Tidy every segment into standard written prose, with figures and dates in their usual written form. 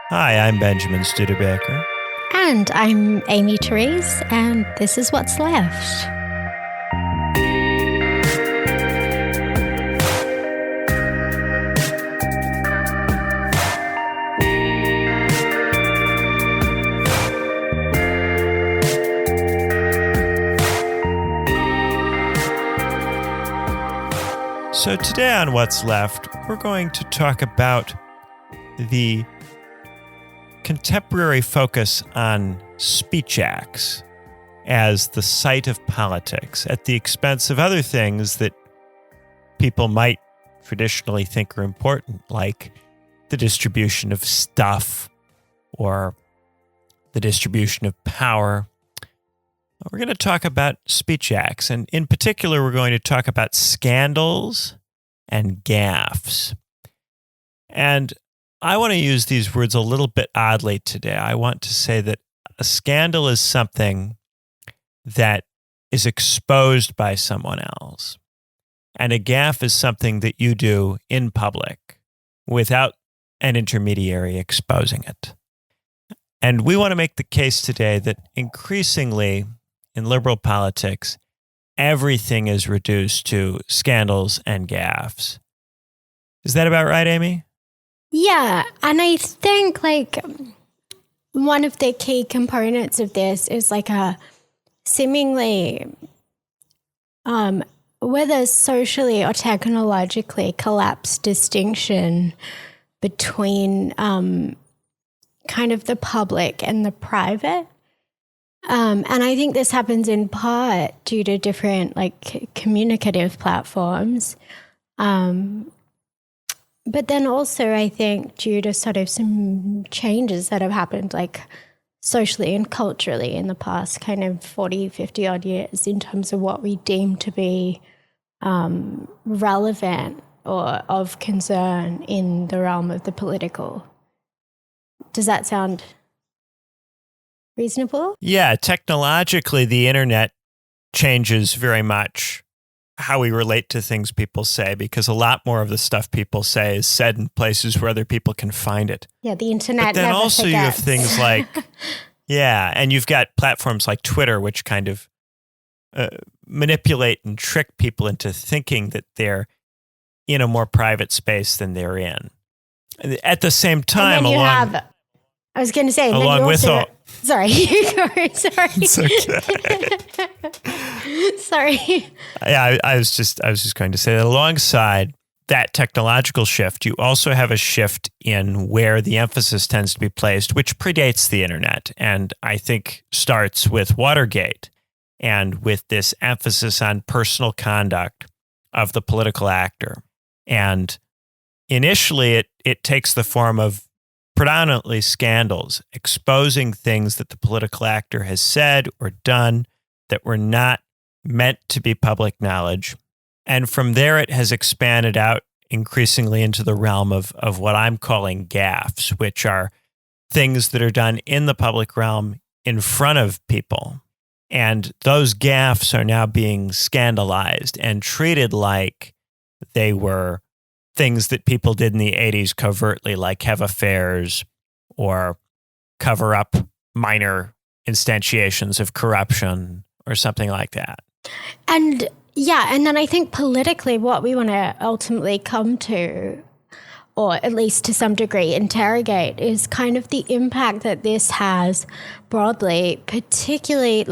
Hi, I'm Benjamin Studebaker. And I'm Aimee Terese, and this is What's Left. So today on What's Left, we're going to talk about the contemporary focus on speech acts as the site of politics at the expense of other things that people might traditionally think are important, like the distribution of stuff or the distribution of power. We're going to talk about speech acts, and in particular, we're going to talk about scandals and gaffes. And I want to use these words a little bit oddly today. I want to say that a scandal is something that is exposed by someone else, and a gaffe is something that you do in public without an intermediary exposing it. And we want to make the case today that increasingly in liberal politics, everything is reduced to scandals and gaffes. Is that about right, Aimee? Yeah, and I think one of the key components of this is a seemingly whether socially or technologically collapsed distinction between kind of the public and the private. And I think this happens in part due to different communicative platforms. But then also I think due to sort of some changes that have happened socially and culturally in the past kind of 40, 50 odd years in terms of what we deem to be relevant or of concern in the realm of the political. Does that sound reasonable? Yeah, technologically, the internet changes very much how we relate to things people say, because a lot more of the stuff people say is said in places where other people can find it. Yeah, the internet. But then never also forgets. you have things like, and you've got platforms like Twitter, which kind of manipulate and trick people into thinking that they're in a more private space than they're in. At the same time, I was going to say, along with all. Sorry, you go. Sorry. It's okay. Sorry. Yeah, I was just going to say that alongside that technological shift, you also have a shift in where the emphasis tends to be placed, which predates the internet, and I think starts with Watergate and with this emphasis on personal conduct of the political actor. And initially, it takes the form of predominantly scandals, exposing things that the political actor has said or done that were not meant to be public knowledge. And from there, it has expanded out increasingly into the realm of what I'm calling gaffes, which are things that are done in the public realm in front of people. And those gaffes are now being scandalized and treated like they were things that people did in the 80s covertly, like have affairs or cover up minor instantiations of corruption or something like that. And then I think politically what we want to ultimately come to, or at least to some degree interrogate, is kind of the impact that this has broadly, particularly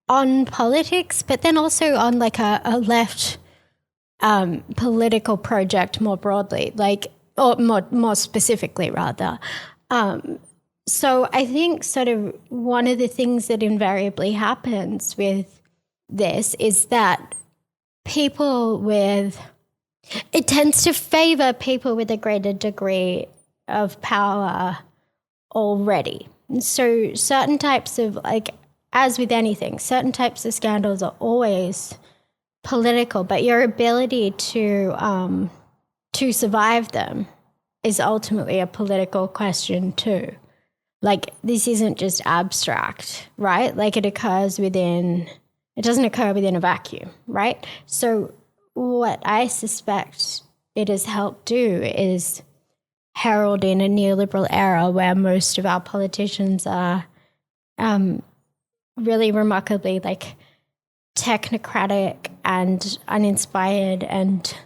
on politics, but then also on a left political project more broadly, or more specifically rather. So I think sort of one of the things that invariably happens with this is that it tends to favor people with a greater degree of power already. And so certain types of, as with anything, certain types of scandals are always political, but your ability to survive them is ultimately a political question too. This isn't just abstract, right? It doesn't occur within a vacuum, right? So what I suspect it has helped do is heralding a neoliberal era where most of our politicians are really remarkably like technocratic and uninspired and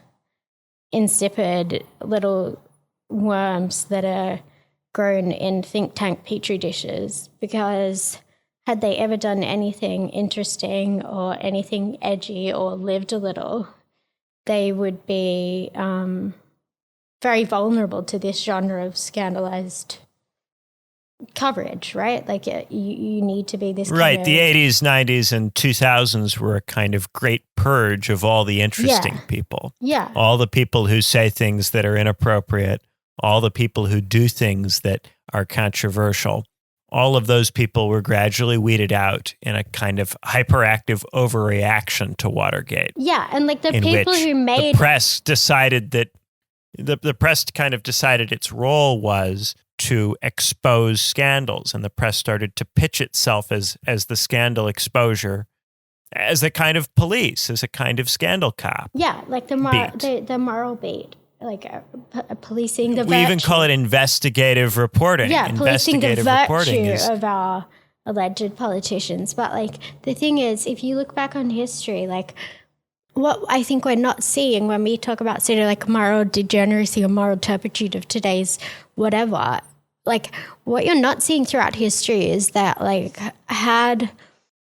insipid little worms that are grown in think tank petri dishes, because had they ever done anything interesting or anything edgy or lived a little, they would be very vulnerable to this genre of scandalized coverage, right? Like you need to be this right. kind of, the 80s, 90s, and 2000s were a kind of great purge of all the interesting people. Yeah. All the people who say things that are inappropriate, all the people who do things that are controversial. All of those people were gradually weeded out in a kind of hyperactive overreaction to Watergate. Yeah, and like the people who made the press decided that the press kind of decided its role was to expose scandals, and the press started to pitch itself as the scandal exposure, as a kind of police, as a kind of scandal cop. Yeah, like the moral beat, like policing the we virtue. even call it investigative reporting. Yeah, policing the virtue is of our alleged politicians. But like the thing is, if you look back on history, like what I think we're not seeing when we talk about sort of like moral degeneracy or moral turpitude of today's whatever, like what you're not seeing throughout history is that like had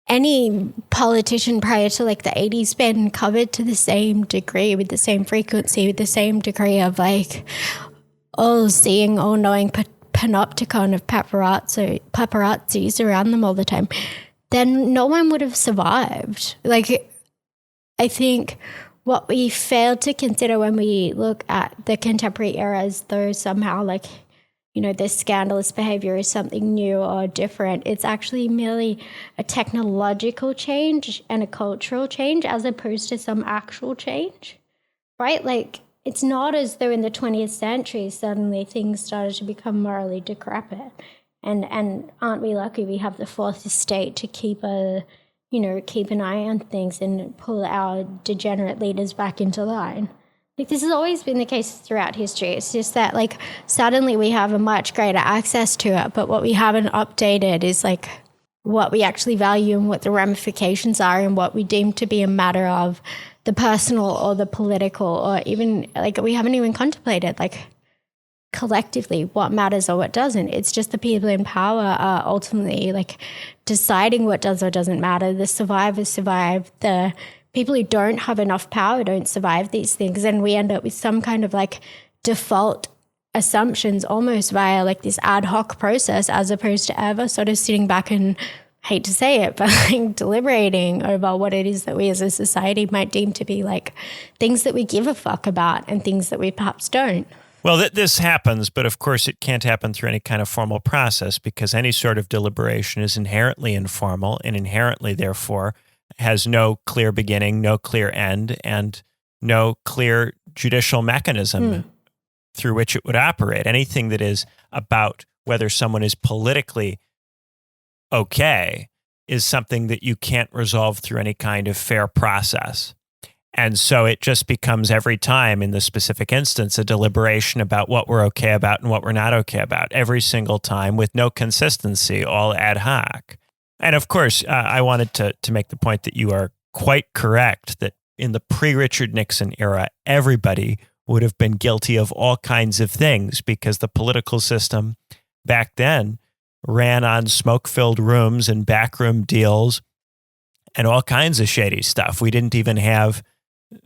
any politician prior to like the 80s been covered to the same degree, with the same frequency, with the same degree of like all-seeing, all-knowing panopticon of paparazzis around them all the time, then no one would have survived. Like, I think what we fail to consider when we look at the contemporary era as though somehow like, you know, this scandalous behavior is something new or different. It's actually merely a technological change and a cultural change as opposed to some actual change, right? Like, it's not as though in the 20th century suddenly things started to become morally decrepit. And aren't we lucky we have the fourth estate to keep an eye on things and pull our degenerate leaders back into line. Like, this has always been the case throughout history. It's just that, like, suddenly we have a much greater access to it, but what we haven't updated is, like, what we actually value and what the ramifications are and what we deem to be a matter of the personal or the political, or even, like, we haven't even contemplated, like, collectively what matters or what doesn't. It's just the people in power are ultimately, like, deciding what does or doesn't matter. The survivors survive. The people who don't have enough power don't survive these things, and we end up with some kind of like default assumptions almost via like this ad hoc process, as opposed to ever sort of sitting back and, hate to say it, but like deliberating over what it is that we as a society might deem to be like things that we give a fuck about and things that we perhaps don't. Well, this happens, but of course it can't happen through any kind of formal process, because any sort of deliberation is inherently informal and inherently, therefore, has no clear beginning, no clear end, and no clear judicial mechanism through which it would operate. Anything that is about whether someone is politically okay is something that you can't resolve through any kind of fair process. And so it just becomes, every time in the specific instance, a deliberation about what we're okay about and what we're not okay about, every single time, with no consistency, all ad hoc. And of course, I wanted to make the point that you are quite correct that in the pre-Richard Nixon era, everybody would have been guilty of all kinds of things, because the political system back then ran on smoke-filled rooms and backroom deals and all kinds of shady stuff. We didn't even have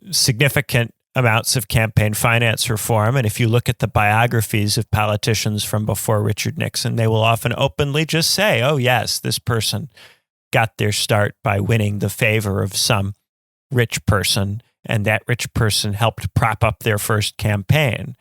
significant amounts of campaign finance reform. And if you look at the biographies of politicians from before Richard Nixon, they will often openly just say, oh, yes, this person got their start by winning the favor of some rich person, and that rich person helped prop up their first campaign.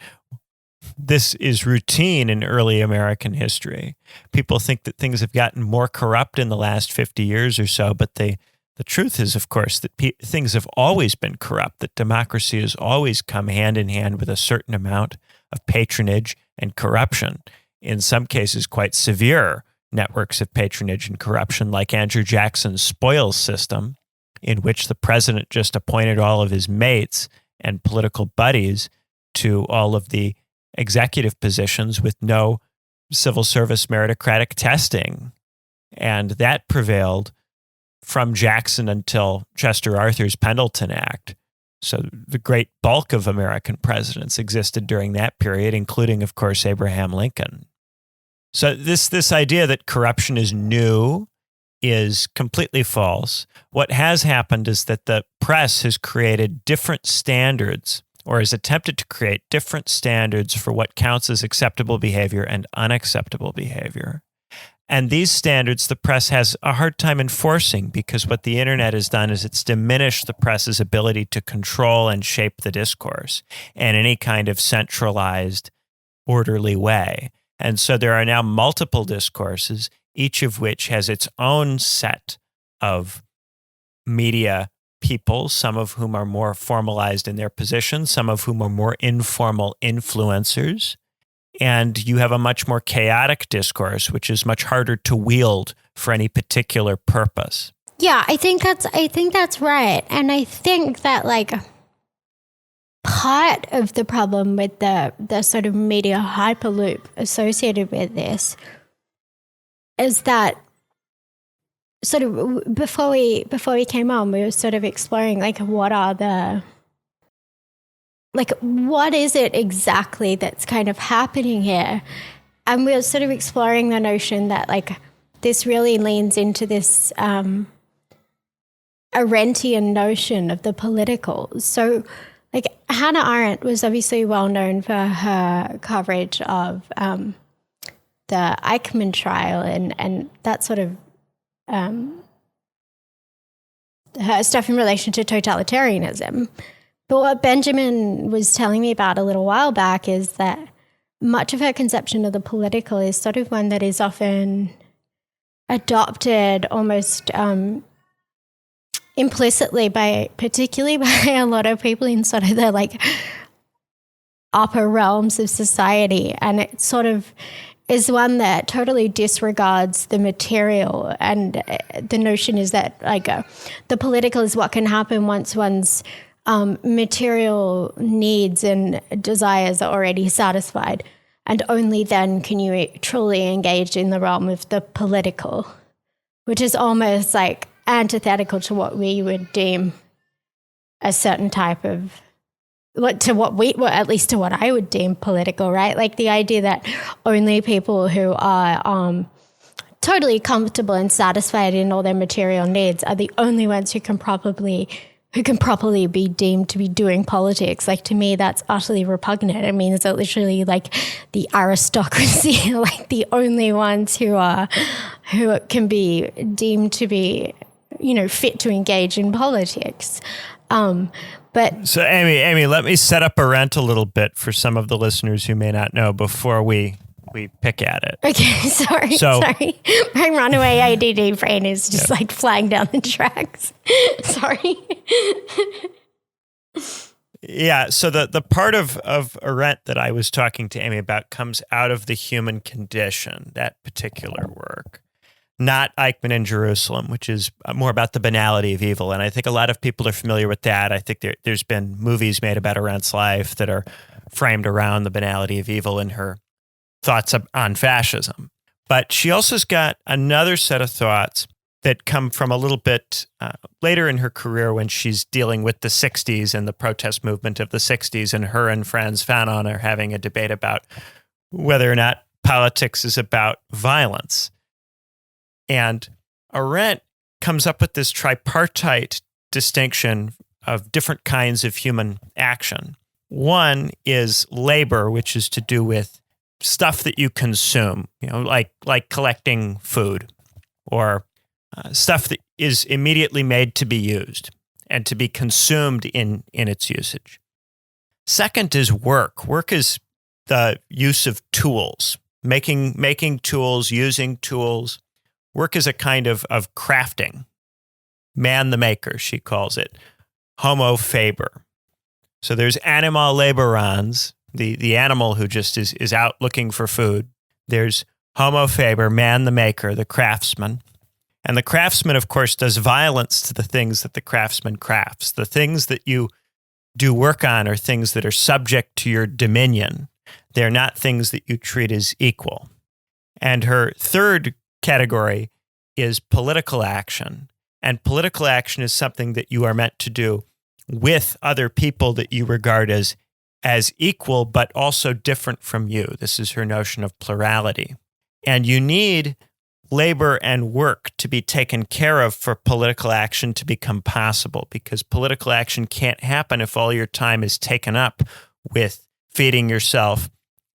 This is routine in early American history. People think that things have gotten more corrupt in the last 50 years or so, but the truth is, of course, that things have always been corrupt, that democracy has always come hand in hand with a certain amount of patronage and corruption, in some cases quite severe networks of patronage and corruption, like Andrew Jackson's spoils system, in which the president just appointed all of his mates and political buddies to all of the executive positions with no civil service meritocratic testing. And that prevailed from Jackson until Chester Arthur's Pendleton Act. So the great bulk of American presidents existed during that period, including, of course, Abraham Lincoln. So this idea that corruption is new is completely false. What has happened is that the press has created different standards, or has attempted to create different standards for what counts as acceptable behavior and unacceptable behavior. And these standards, the press has a hard time enforcing, because what the internet has done is it's diminished the press's ability to control and shape the discourse in any kind of centralized, orderly way. And so there are now multiple discourses, each of which has its own set of media people, some of whom are more formalized in their position, some of whom are more informal influencers. And you have a much more chaotic discourse, which is much harder to wield for any particular purpose. Yeah, I think that's right. And I think that like part of the problem with the sort of media hyperloop associated with this is that sort of before we came on, we were sort of exploring like what is it exactly that's kind of happening here? And we were sort of exploring the notion that like this really leans into this Arendtian notion of the political. So like Hannah Arendt was obviously well known for her coverage of the Eichmann trial and that sort of her stuff in relation to totalitarianism. But what Benjamin was telling me about a little while back is that much of her conception of the political is sort of one that is often adopted almost implicitly particularly by a lot of people in sort of the like upper realms of society. And it sort of is one that totally disregards the material. And the notion is that like the political is what can happen once one's material needs and desires are already satisfied. And only then can you truly engage in the realm of the political, which is almost like antithetical to what we would deem a certain type of, at least to what I would deem political, right? Like the idea that only people who are totally comfortable and satisfied in all their material needs are the only ones who can properly be deemed to be doing politics. Like to me, that's utterly repugnant. I mean, it's literally like the aristocracy, like the only ones who can be deemed to be, fit to engage in politics. But so Aimee, let me set up Arendt a little bit for some of the listeners who may not know before we pick at it. Okay, sorry. My runaway ADD brain is just like flying down the tracks. Sorry. Yeah, so the part of Arendt that I was talking to Aimee about comes out of The Human Condition, that particular work. Not Eichmann in Jerusalem, which is more about the banality of evil. And I think a lot of people are familiar with that. I think there's been movies made about Arendt's life that are framed around the banality of evil in her thoughts on fascism. But she also's got another set of thoughts that come from a little bit later in her career when she's dealing with the 60s and the protest movement of the 60s, and her and Franz Fanon are having a debate about whether or not politics is about violence. And Arendt comes up with this tripartite distinction of different kinds of human action. One is labor, which is to do with stuff that you consume, like collecting food, or stuff that is immediately made to be used and to be consumed in its usage. Second is work. Work is the use of tools, making tools, using tools. Work is a kind of crafting. Man the maker, she calls it. Homo faber. So there's animal laborans, the animal who just is out looking for food. There's Homo faber, man the maker, the craftsman. And the craftsman, of course, does violence to the things that the craftsman crafts. The things that you do work on are things that are subject to your dominion. They're not things that you treat as equal. And her third category is political action. And political action is something that you are meant to do with other people that you regard as equal, but also different from you. This is her notion of plurality. And you need labor and work to be taken care of for political action to become possible, because political action can't happen if all your time is taken up with feeding yourself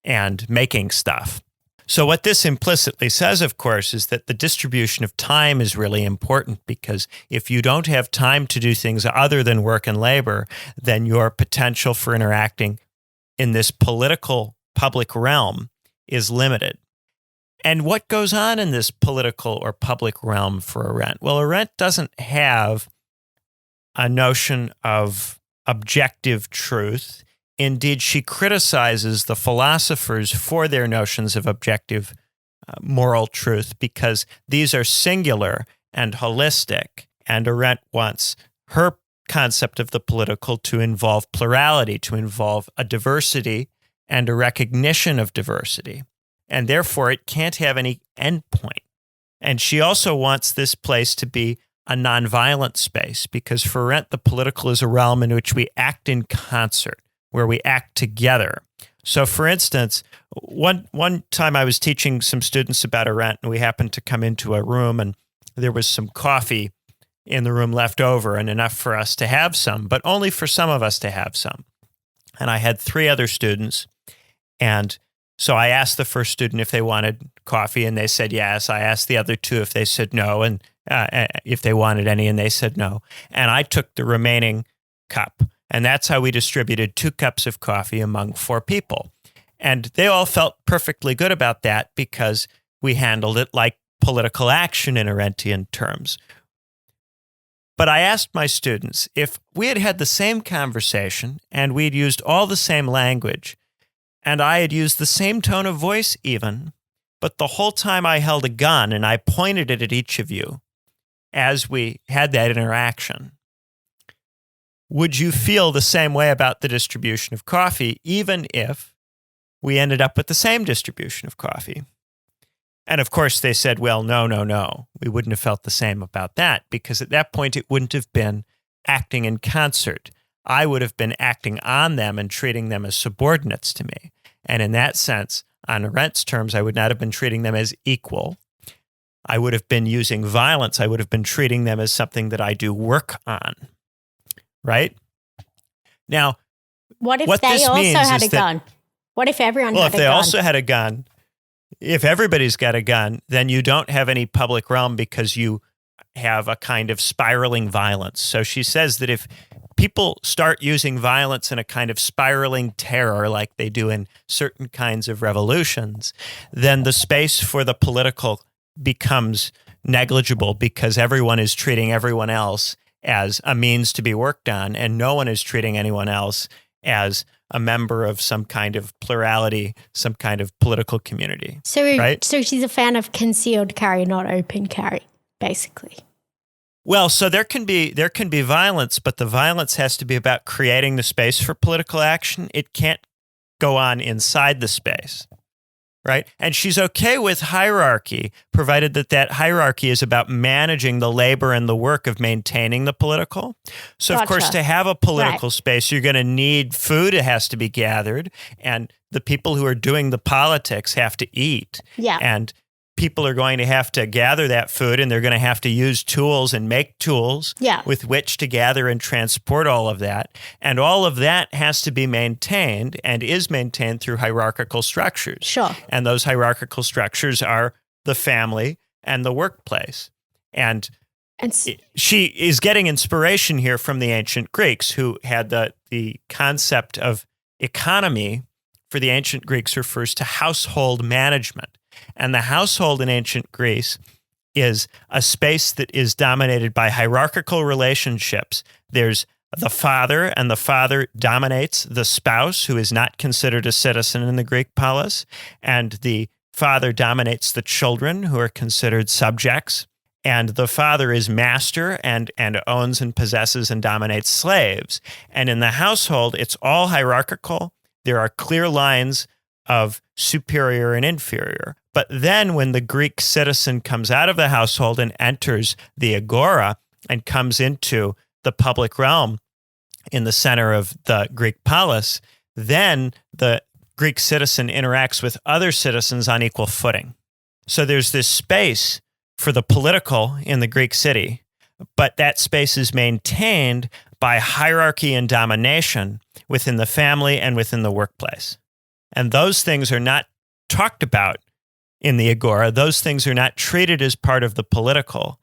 and making stuff. So what this implicitly says, of course, is that the distribution of time is really important, because if you don't have time to do things other than work and labor, then your potential for interacting in this political public realm is limited. And what goes on in this political or public realm for Arendt? Well, Arendt doesn't have a notion of objective truth. Indeed, she criticizes the philosophers for their notions of objective moral truth, because these are singular and holistic. And Arendt wants her concept of the political to involve plurality, to involve a diversity and a recognition of diversity. And therefore, it can't have any endpoint. And she also wants this place to be a nonviolent space, because for Arendt, the political is a realm in which we act in concert, where we act together. So, for instance, one time I was teaching some students about Arendt, and we happened to come into a room, and there was some coffee in the room left over, and enough for us to have some, but only for some of us to have some. And I had 3 other students, and so I asked the first student if they wanted coffee, and they said yes. I asked the other 2 if they said no, and if they wanted any, and they said no. And I took the remaining cup, and that's how we distributed 2 cups of coffee among 4 people. And they all felt perfectly good about that, because we handled it like political action in Arendtian terms. But I asked my students, if we had had the same conversation and we'd used all the same language, and I had used the same tone of voice even, but the whole time I held a gun and I pointed it at each of you as we had that interaction, would you feel the same way about the distribution of coffee, even if we ended up with the same distribution of coffee? And of course they said, well, no. We wouldn't have felt the same about that, because at that point it wouldn't have been acting in concert. I would have been acting on them and treating them as subordinates to me. And in that sense, on Arendt's terms, I would not have been treating them as equal. I would have been using violence. I would have been treating them as something that I do work on. Right? Now, what if they also had a gun? What if everyone had a gun? Well, if they also had a gun, if everybody's got a gun, then you don't have any public realm, because you have a kind of spiraling violence. So she says that if people start using violence in a kind of spiraling terror like they do in certain kinds of revolutions, then the space for the political becomes negligible, because everyone is treating everyone else as a means to be worked on, and no one is treating anyone else as a member of some kind of plurality, some kind of political community. So she's a fan of concealed carry, not open carry, basically. Well, so there can be violence, but the violence has to be about creating the space for political action. It can't go on inside the space, right? And she's okay with hierarchy, provided that hierarchy is about managing the labor and the work of maintaining the political. So, Of course, to have a political space, you're going to need food. It has to be gathered, and the people who are doing the politics have to eat. Yeah. And people are going to have to gather that food, and they're going to have to use tools and make tools with which to gather and transport all of that. And all of that has to be maintained, and is maintained through hierarchical structures. Sure. And those hierarchical structures are the family and the workplace. And she is getting inspiration here from the ancient Greeks, who had the concept of economy. For the ancient Greeks refers to household management. And the household in ancient Greece is a space that is dominated by hierarchical relationships. There's the father, and the father dominates the spouse, who is not considered a citizen in the Greek polis, and the father dominates the children, who are considered subjects, and the father is master and owns and possesses and dominates slaves. And in the household, it's all hierarchical. There are clear lines of superior and inferior. But then when the Greek citizen comes out of the household and enters the agora and comes into the public realm in the center of the Greek polis, then the Greek citizen interacts with other citizens on equal footing. So there's this space for the political in the Greek city, but that space is maintained by hierarchy and domination within the family and within the workplace. And those things are not talked about in the agora. Those things are not treated as part of the political,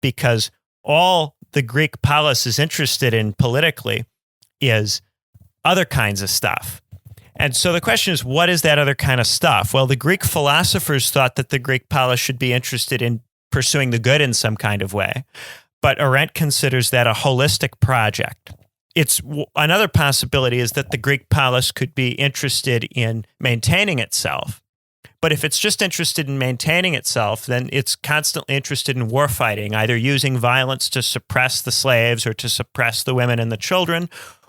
because all the Greek polis is interested in politically is other kinds of stuff. And so the question is, what is that other kind of stuff? Well, the Greek philosophers thought that the Greek polis should be interested in pursuing the good in some kind of way. But Arendt considers that a holistic project. Another possibility is that the Greek polis could be interested in maintaining itself. But if it's just interested in maintaining itself, then it's constantly interested in war fighting, either using violence to suppress the slaves or to suppress the women and the children,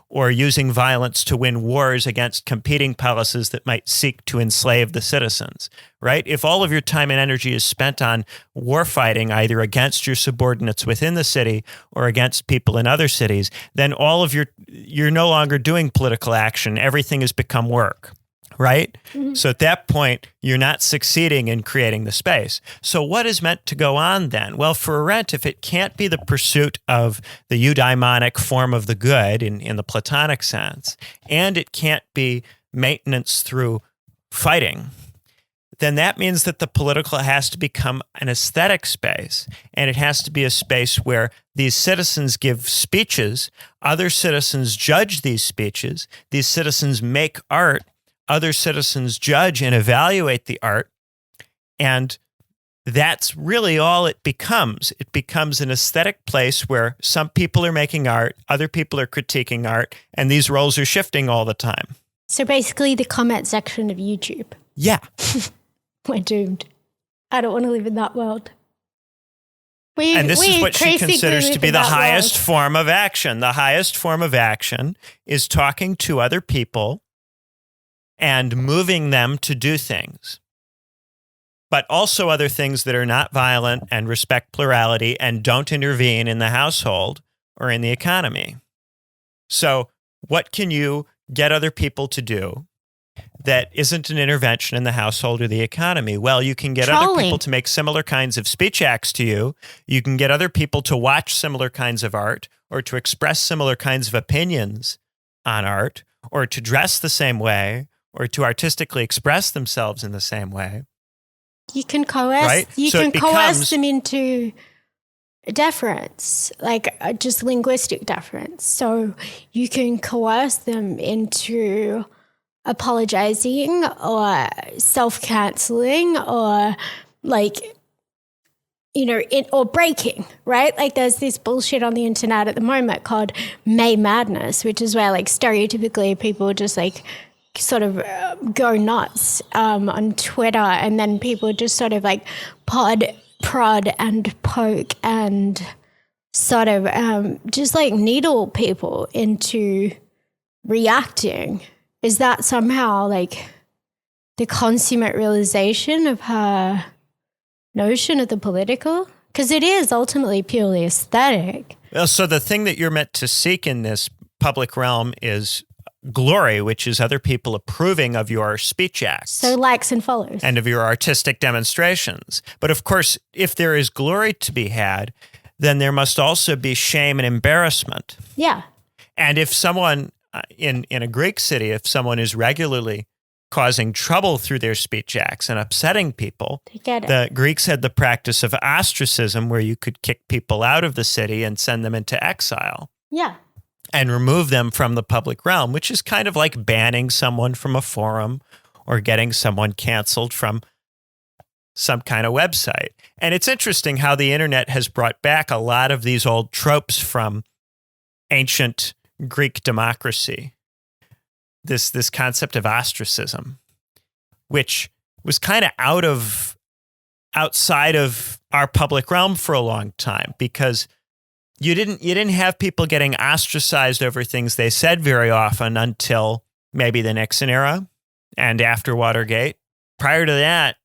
or using violence to win wars against competing policies that might seek to enslave the citizens, right? If all of your time and energy is spent on war fighting, either against your subordinates within the city or against people in other cities, then you're no longer doing political action. Everything has become work. Right? Mm-hmm. So at that point, you're not succeeding in creating the space. So what is meant to go on then? Well, for Arendt, if it can't be the pursuit of the eudaimonic form of the good in the Platonic sense, and it can't be maintenance through fighting, then that means that the political has to become an aesthetic space, and it has to be a space where these citizens give speeches, other citizens judge these speeches, these citizens make art, other citizens judge and evaluate the art, and that's really all it becomes. It becomes an aesthetic place where some people are making art, other people are critiquing art, and these roles are shifting all the time. So basically the comment section of YouTube. Yeah. We're doomed. I don't want to live in that world. And this is what she considers to be the highest form of action. The highest form of action is talking to other people and moving them to do things, but also other things that are not violent and respect plurality and don't intervene in the household or in the economy. So what can you get other people to do that isn't an intervention in the household or the economy? Well, you can get other people to make similar kinds of speech acts to you. You can get other people to watch similar kinds of art or to express similar kinds of opinions on art or to dress the same way or to artistically express themselves in the same way. You can coerce, right? Coerce them into deference, like just linguistic deference. So you can coerce them into apologizing or self-canceling or or breaking, right? Like there's this bullshit on the internet at the moment called May Madness, which is where stereotypically people just sort of go nuts on Twitter, and then people just sort of prod and poke and sort of just needle people into reacting. Is that somehow the consummate realization of her notion of the political? Because it is ultimately purely aesthetic. Well, so the thing that you're meant to seek in this public realm is glory, which is other people approving of your speech acts. So likes and follows. And of your artistic demonstrations. But of course, if there is glory to be had, then there must also be shame and embarrassment. Yeah. And if someone in a Greek city, if someone is regularly causing trouble through their speech acts and upsetting people, the Greeks had the practice of ostracism, where you could kick people out of the city and send them into exile. Yeah. And remove them from the public realm, which is kind of like banning someone from a forum or getting someone canceled from some kind of website. And it's interesting how the internet has brought back a lot of these old tropes from ancient Greek democracy. This concept of ostracism, which was kind of outside of our public realm for a long time, because you didn't have people getting ostracized over things they said very often until maybe the Nixon era. and after Watergate. Prior to that,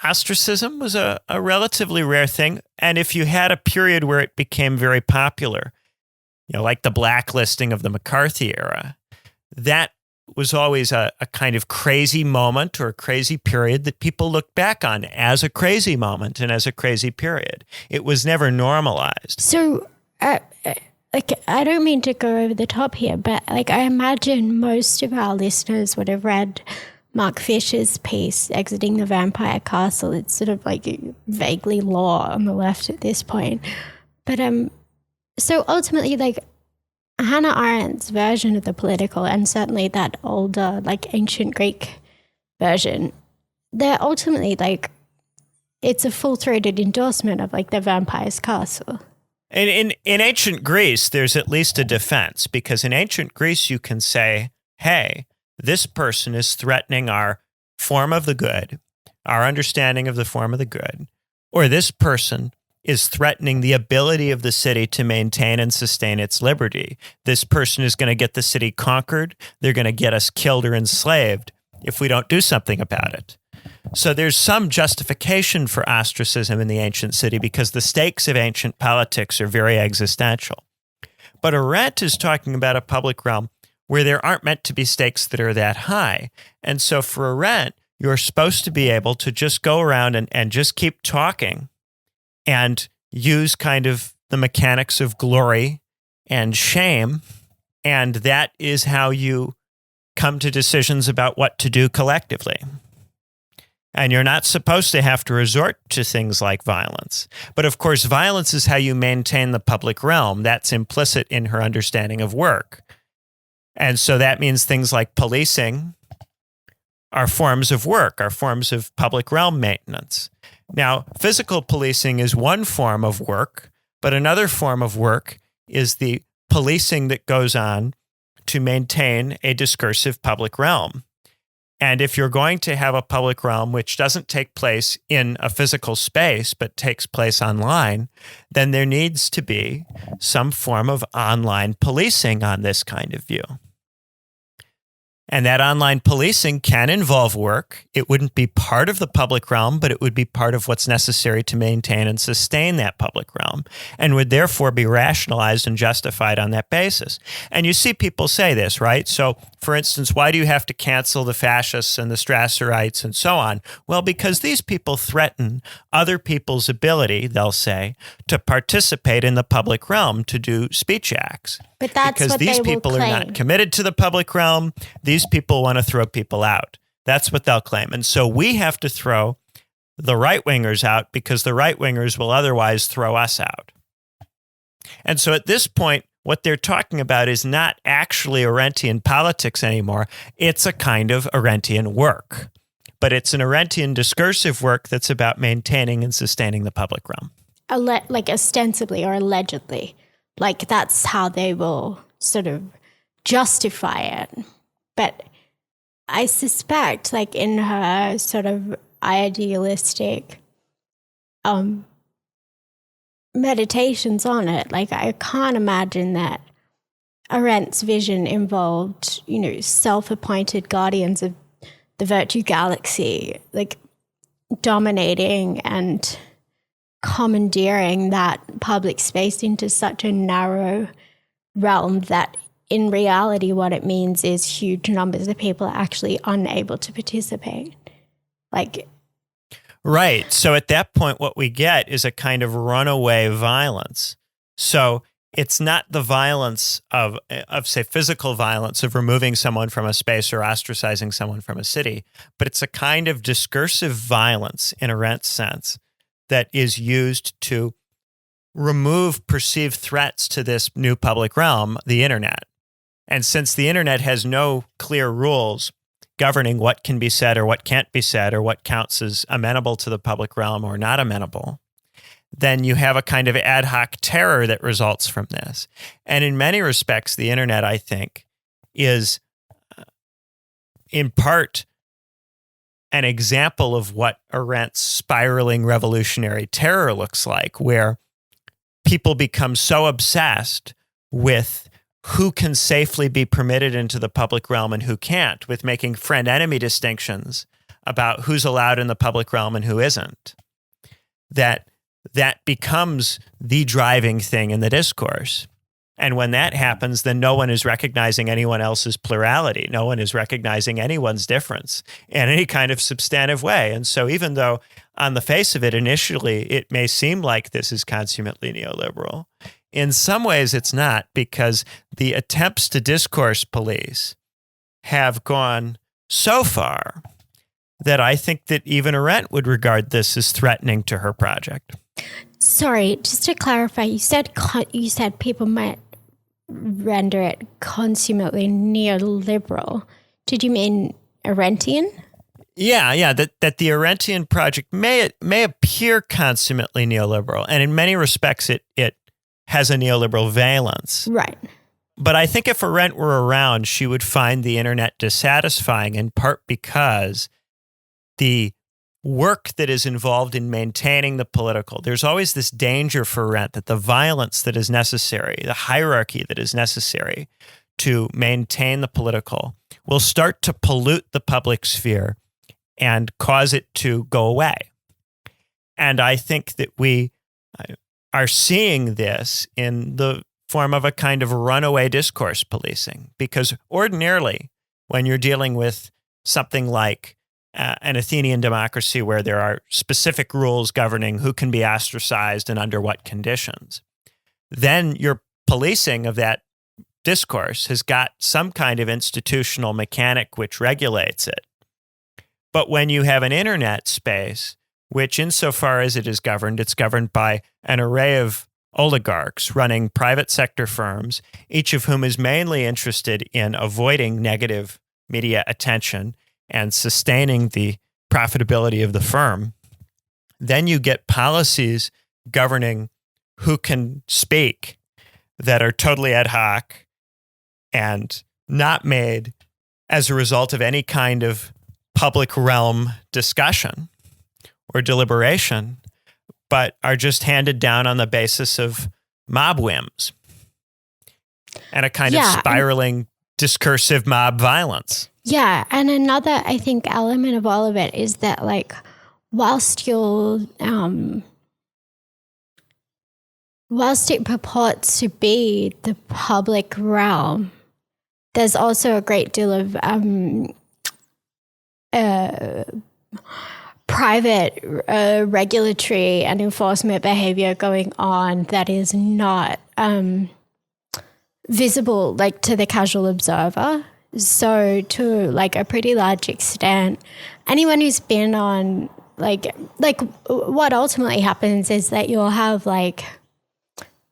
ostracism was a relatively rare thing. And if you had a period where it became very popular, like the blacklisting of the McCarthy era, that was always a kind of crazy moment or a crazy period that people looked back on as a crazy moment and as a crazy period. It was never normalized. So, I don't mean to go over the top here, but I imagine most of our listeners would have read Mark Fisher's piece, Exiting the Vampire Castle. It's sort of vaguely law on the left at this point. But so ultimately, Hannah Arendt's version of the political, and certainly that older, ancient Greek version, they're ultimately it's a full-throated endorsement of the vampire's castle. And in ancient Greece, there's at least a defense, because in ancient Greece, you can say, hey, this person is threatening our form of the good, our understanding of the form of the good, or this person is threatening the ability of the city to maintain and sustain its liberty. This person is going to get the city conquered. They're going to get us killed or enslaved if we don't do something about it. So there's some justification for ostracism in the ancient city because the stakes of ancient politics are very existential. But Arendt is talking about a public realm where there aren't meant to be stakes that are that high. And so for Arendt, you're supposed to be able to just go around and just keep talking and use kind of the mechanics of glory and shame. And that is how you come to decisions about what to do collectively. And you're not supposed to have to resort to things like violence. But of course, violence is how you maintain the public realm. That's implicit in her understanding of work. And so that means things like policing are forms of work, are forms of public realm maintenance. Now, physical policing is one form of work, but another form of work is the policing that goes on to maintain a discursive public realm. And if you're going to have a public realm which doesn't take place in a physical space, but takes place online, then there needs to be some form of online policing on this kind of view. And that online policing can involve work. It wouldn't be part of the public realm, but it would be part of what's necessary to maintain and sustain that public realm, and would therefore be rationalized and justified on that basis. And you see people say this, right? So, for instance, why do you have to cancel the fascists and the Strasserites and so on? Well, because these people threaten other people's ability, they'll say, to participate in the public realm, to do speech acts. But that's because what these they people will are claim. not committed to the public realm. These people want to throw people out. That's what they'll claim. And so we have to throw the right-wingers out because the right-wingers will otherwise throw us out. And so at this point, what they're talking about is not actually Arendtian politics anymore. It's a kind of Arendtian work. But it's an Arendtian discursive work that's about maintaining and sustaining the public realm. Ostensibly or allegedly. That's how they will sort of justify it. But I suspect, in her sort of idealistic meditations on it, I can't imagine that Arendt's vision involved, self-appointed guardians of the virtue galaxy, dominating and commandeering that public space into such a narrow realm that in reality what it means is huge numbers of people are actually unable to participate. Right. So at that point, what we get is a kind of runaway violence. So it's not the violence of say, physical violence of removing someone from a space or ostracizing someone from a city, but it's a kind of discursive violence in Arendt's sense that is used to remove perceived threats to this new public realm, the internet. And since the internet has no clear rules governing what can be said or what can't be said or what counts as amenable to the public realm or not amenable, then you have a kind of ad hoc terror that results from this. And in many respects, the internet, I think, is in part an example of what Arendt's spiraling revolutionary terror looks like, where people become so obsessed with who can safely be permitted into the public realm and who can't, with making friend-enemy distinctions about who's allowed in the public realm and who isn't, that becomes the driving thing in the discourse. And when that happens, then no one is recognizing anyone else's plurality. No one is recognizing anyone's difference in any kind of substantive way. And so even though on the face of it, initially, it may seem like this is consummately neoliberal, in some ways it's not, because the attempts to discourse police have gone so far that I think that even Arendt would regard this as threatening to her project. Sorry, just to clarify, you said people might render it consummately neoliberal. Did you mean Arendtian? Yeah, that the Arendtian project may appear consummately neoliberal, and in many respects it has a neoliberal valence. Right. But I think if Arendt were around, she would find the internet dissatisfying, in part because the work that is involved in maintaining the political, there's always this danger for Arendt that the violence that is necessary, the hierarchy that is necessary to maintain the political, will start to pollute the public sphere and cause it to go away. And I think that we are seeing this in the form of a kind of runaway discourse policing, because ordinarily, when you're dealing with something like an Athenian democracy where there are specific rules governing who can be ostracized and under what conditions, then your policing of that discourse has got some kind of institutional mechanic which regulates it. But when you have an internet space, which insofar as it is governed, it's governed by an array of oligarchs running private sector firms, each of whom is mainly interested in avoiding negative media attention and sustaining the profitability of the firm, then you get policies governing who can speak that are totally ad hoc and not made as a result of any kind of public realm discussion or deliberation, but are just handed down on the basis of mob whims and a kind of spiraling discursive mob violence. Yeah, and another, I think, element of all of it is that, like, whilst it purports to be the public realm, there's also a great deal of private regulatory and enforcement behavior going on that is not visible, like, to the casual observer. So to, like, a pretty large extent, anyone who's been on, like what ultimately happens is that you'll have, like,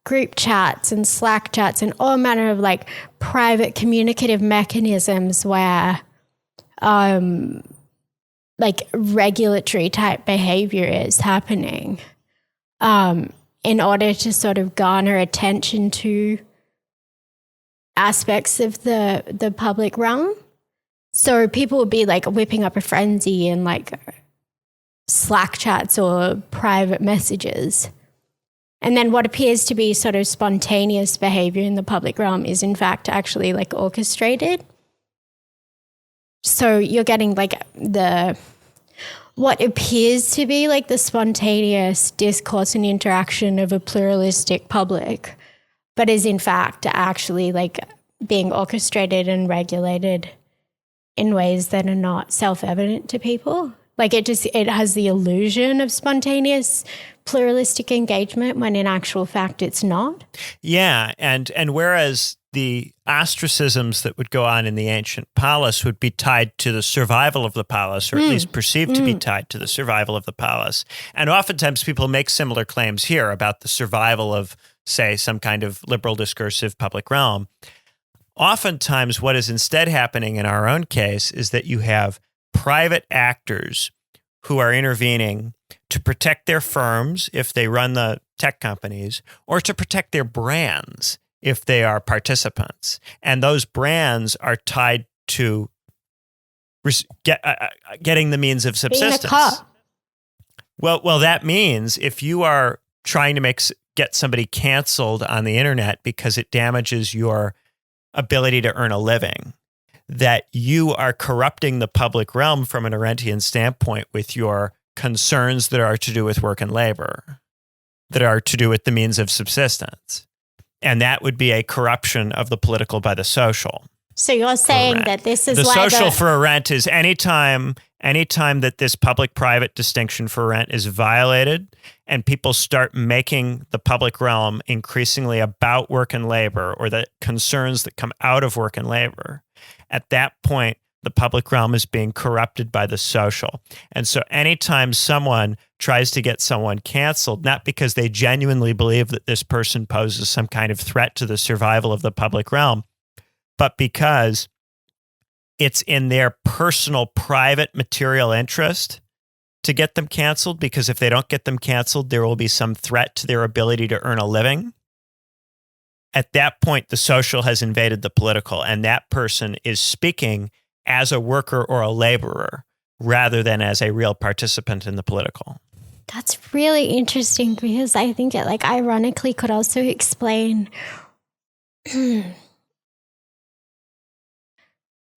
group chats and Slack chats and all manner of, like, private communicative mechanisms where like regulatory type behavior is happening in order to sort of garner attention to aspects of the public realm. So people will be, like, whipping up a frenzy in, like, Slack chats or private messages. And then what appears to be sort of spontaneous behavior in the public realm is in fact actually, like, orchestrated. So you're getting, like, what appears to be, like, the spontaneous discourse and interaction of a pluralistic public, but is in fact actually, like, being orchestrated and regulated in ways that are not self-evident to people. Like, it has the illusion of spontaneous pluralistic engagement when in actual fact it's not. Yeah, and whereas the ostracisms that would go on in the ancient polis would be tied to the survival of the polis, or at least perceived to be tied to the survival of the polis. And oftentimes people make similar claims here about the survival of, say, some kind of liberal discursive public realm. Oftentimes what is instead happening in our own case is that you have private actors who are intervening to protect their firms if they run the tech companies, or to protect their brands if they are participants. And those brands are tied to getting the means of subsistence. Being a cop. Well, that means if you are trying to get somebody canceled on the internet because it damages your ability to earn a living, that you are corrupting the public realm from an Arendtian standpoint with your concerns that are to do with work and labor, that are to do with the means of subsistence. And that would be a corruption of the political by the social. So you're saying that this is the why social for Arendt is anytime that this public-private distinction for Arendt is violated and people start making the public realm increasingly about work and labor, or the concerns that come out of work and labor, at that point, the public realm is being corrupted by the social. And so anytime someone tries to get someone canceled, not because they genuinely believe that this person poses some kind of threat to the survival of the public realm, but because it's in their personal, private, material interest to get them canceled, because if they don't get them canceled, there will be some threat to their ability to earn a living. At that point, the social has invaded the political, and that person is speaking as a worker or a laborer rather than as a real participant in the political. That's really interesting, because I think it ironically could also explain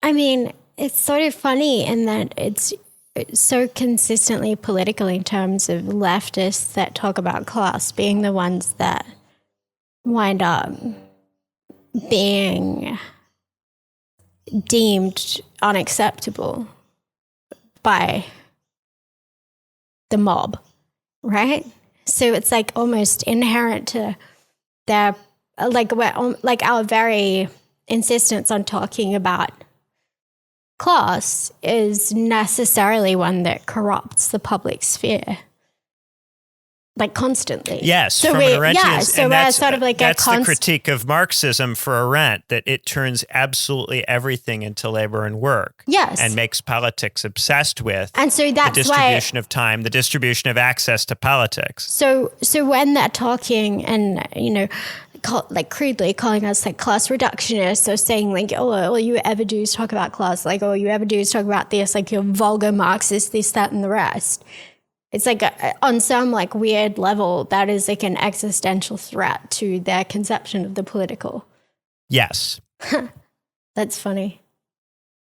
I mean, it's sort of funny in that it's so consistently political in terms of leftists that talk about class being the ones that wind up being deemed unacceptable by the mob, right? So it's almost inherent to their our very insistence on talking about class is necessarily one that corrupts the public sphere, constantly. Yes, so from an Arendtian, so and that's sort of that's the critique of Marxism for Arendt, that it turns absolutely everything into labor and work. Yes, and makes politics obsessed with. And so that's the distribution of time, the distribution of access to politics. So when they're talking and crudely calling us class reductionists, or saying all you ever do is talk about class, all you ever do is talk about this, you're vulgar Marxist, this, that, and the rest. It's on some weird level that is an existential threat to their conception of the political. Yes. That's funny.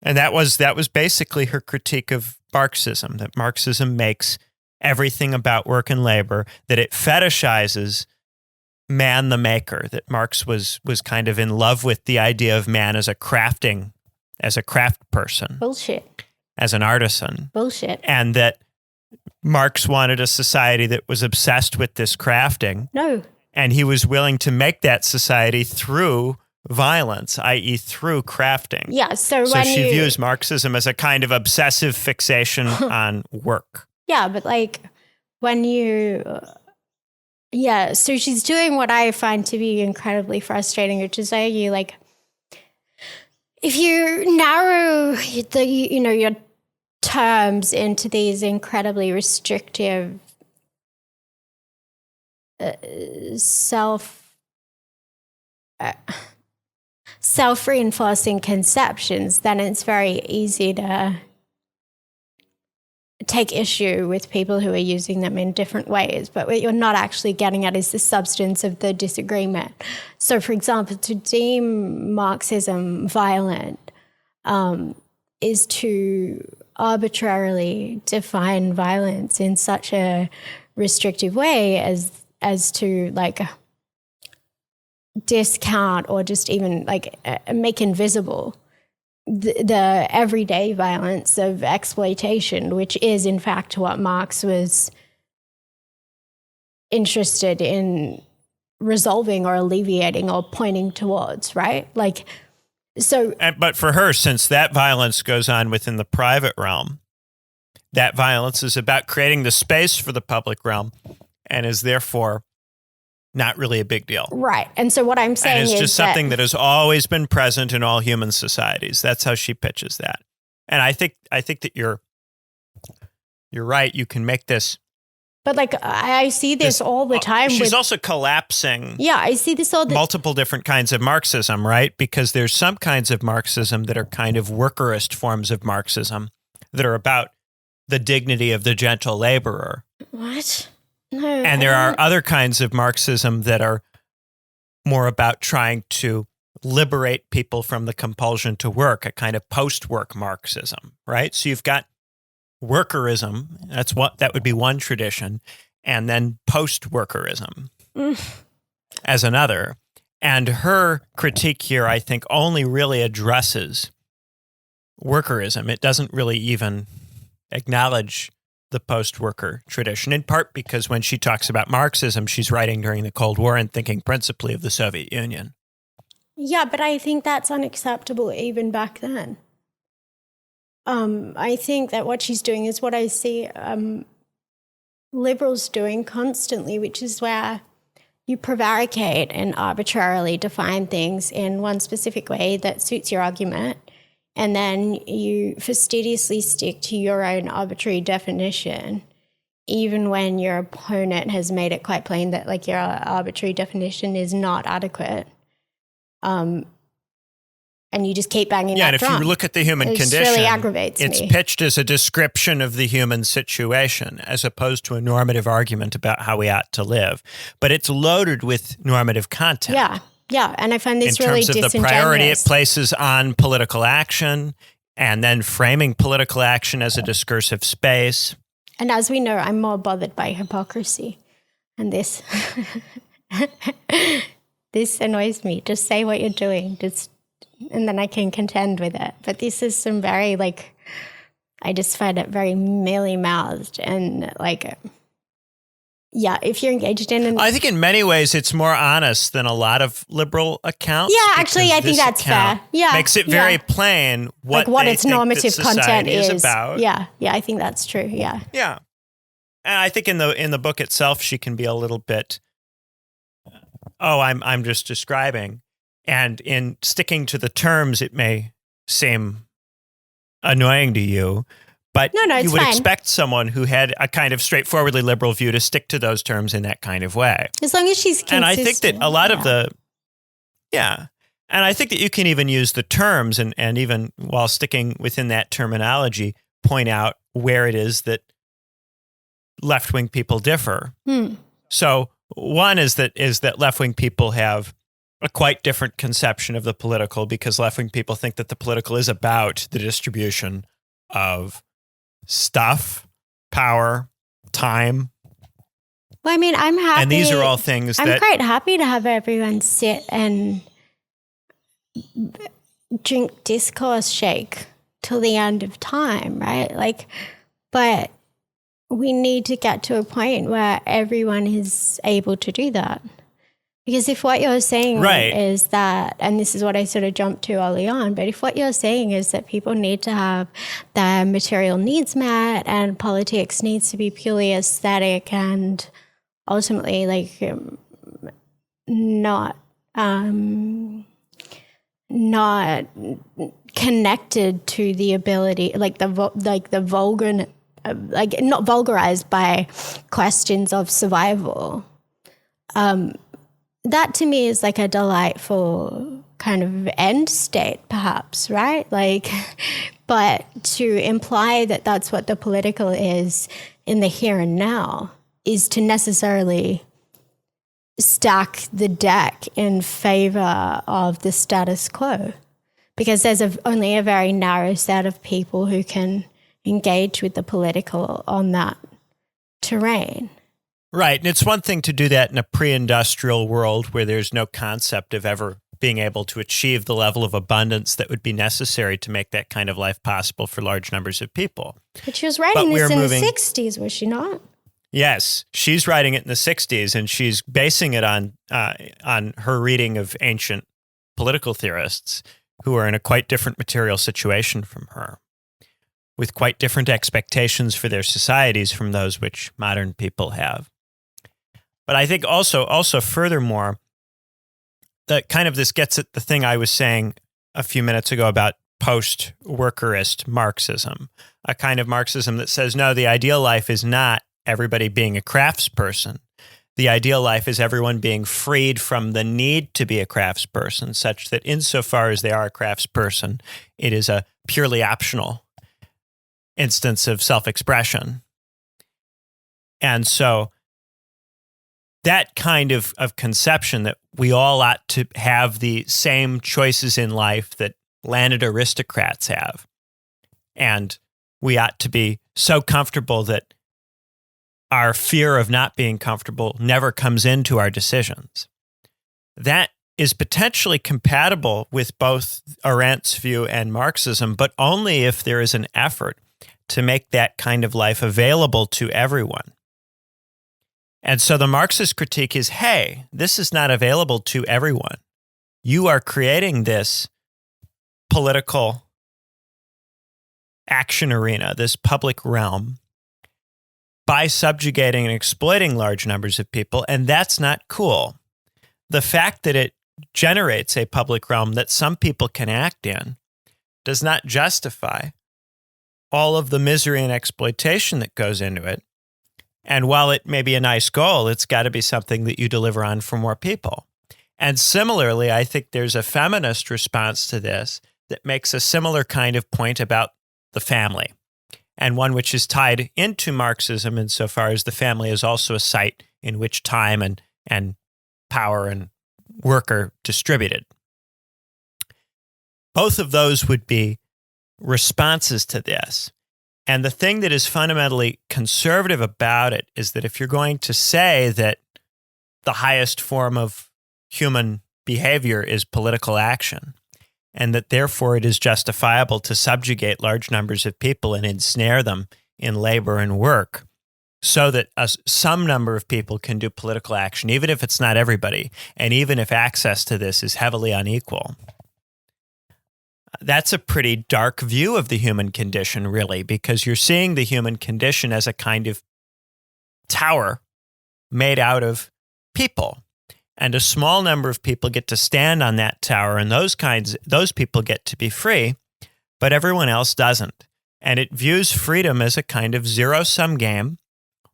And that was basically her critique of Marxism, that Marxism makes everything about work and labor, that it fetishizes man the maker, that Marx was kind of in love with the idea of man as a craft person. Bullshit. As an artisan. Bullshit. And that Marx wanted a society that was obsessed with this crafting. No. And he was willing to make that society through violence, i.e. through crafting. Yeah, so she views Marxism as a kind of obsessive fixation on work. Yeah, but when you... Yeah, so she's doing what I find to be incredibly frustrating, which is argue if you narrow your terms into these incredibly restrictive self-reinforcing conceptions, then it's very easy to take issue with people who are using them in different ways. But what you're not actually getting at is the substance of the disagreement. So, for example, to deem Marxism violent is to arbitrarily define violence in such a restrictive way as to discount or just even make invisible the everyday violence of exploitation, which is in fact what Marx was interested in resolving or alleviating or pointing towards, right? But for her, since that violence goes on within the private realm, that violence is about creating the space for the public realm and is therefore not really a big deal. Right. And so what I'm saying is it's just something that has always been present in all human societies. That's how she pitches that. And I think that you're right. You can make this. But I see this all the time. She's also collapsing. Yeah, I see this all the multiple different kinds of Marxism, right? Because there's some kinds of Marxism that are kind of workerist forms of Marxism that are about the dignity of the gentle laborer. What? No. And there are other kinds of Marxism that are more about trying to liberate people from the compulsion to work, a kind of post-work Marxism, right? So you've got workerism, that would be one tradition, and then post-workerism as another. And her critique here, I think, only really addresses workerism. It doesn't really even acknowledge the post-worker tradition, in part because when she talks about Marxism, she's writing during the Cold War and thinking principally of the Soviet Union. Yeah, but I think that's unacceptable even back then. I think that what she's doing is what I see liberals doing constantly, which is where you prevaricate and arbitrarily define things in one specific way that suits your argument, and then you fastidiously stick to your own arbitrary definition, even when your opponent has made it quite plain that like your arbitrary definition is not adequate. And you just keep banging that drum. And if you look at the human condition, really aggravates it's me. pitched as a description of the human situation as opposed to a normative argument about how we ought to live. But it's loaded with normative content. Yeah, and I find this really disingenuous. In terms of the priority it places on political action and then framing political action as a discursive space. And as we know, I'm more bothered by hypocrisy. And this this annoys me. Just say what you're doing. And then I can contend with it. But this is some very, I just find it very mealy-mouthed and if you're engaged in... I think in many ways it's more honest than a lot of liberal accounts. Yeah, actually, I think that's fair. Yeah. Makes it very plain what its normative content is about. Yeah, I think that's true, yeah. Yeah. And I think in the book itself, she can be a little bit, I'm just describing. And in sticking to the terms, it may seem annoying to you, but you would expect someone who had a kind of straightforwardly liberal view to stick to those terms in that kind of way. As long as she's consistent. And I think that a lot of and I think that you can even use the terms and even while sticking within that terminology, point out where it is that left-wing people differ. So one is that left-wing people have a quite different conception of the political because left-wing people think that the political is about the distribution of stuff, power, time. Well, I mean, I'm happy. And these are all things I'm quite happy to have everyone sit and drink discourse shake till the end of time, right? But we need to get to a point where everyone is able to do that. Because if what you're saying is that, and this is what I sort of jumped to early on, but if what you're saying is that people need to have their material needs met and politics needs to be purely aesthetic and ultimately not connected to the ability, the vulgar, not vulgarized by questions of survival, that to me is like a delightful kind of end state, perhaps, right? But to imply that that's what the political is in the here and now is to necessarily stack the deck in favor of the status quo, because there's only a very narrow set of people who can engage with the political on that terrain. Right. And it's one thing to do that in a pre-industrial world where there's no concept of ever being able to achieve the level of abundance that would be necessary to make that kind of life possible for large numbers of people. But she was writing this in the 60s, was she not? Yes. She's writing it in the 60s, and she's basing it on her reading of ancient political theorists who are in a quite different material situation from her, with quite different expectations for their societies from those which modern people have. But I think also furthermore, that kind of this gets at the thing I was saying a few minutes ago about post-workerist Marxism, a kind of Marxism that says, no, the ideal life is not everybody being a craftsperson. The ideal life is everyone being freed from the need to be a craftsperson, such that insofar as they are a craftsperson, it is a purely optional instance of self-expression. And so that kind of conception that we all ought to have the same choices in life that landed aristocrats have. And we ought to be so comfortable that our fear of not being comfortable never comes into our decisions. That is potentially compatible with both Arendt's view and Marxism, but only if there is an effort to make that kind of life available to everyone. And so the Marxist critique is, hey, this is not available to everyone. You are creating this political action arena, this public realm, by subjugating and exploiting large numbers of people, and that's not cool. The fact that it generates a public realm that some people can act in does not justify all of the misery and exploitation that goes into it. And while it may be a nice goal, it's got to be something that you deliver on for more people. And similarly, I think there's a feminist response to this that makes a similar kind of point about the family, and one which is tied into Marxism insofar as the family is also a site in which time and power and work are distributed. Both of those would be responses to this. And the thing that is fundamentally conservative about it is that if you're going to say that the highest form of human behavior is political action, and that therefore it is justifiable to subjugate large numbers of people and ensnare them in labor and work so that some number of people can do political action, even if it's not everybody, and even if access to this is heavily unequal. That's a pretty dark view of the human condition, really, because you're seeing the human condition as a kind of tower made out of people. And a small number of people get to stand on that tower, and those people get to be free, but everyone else doesn't. And it views freedom as a kind of zero-sum game,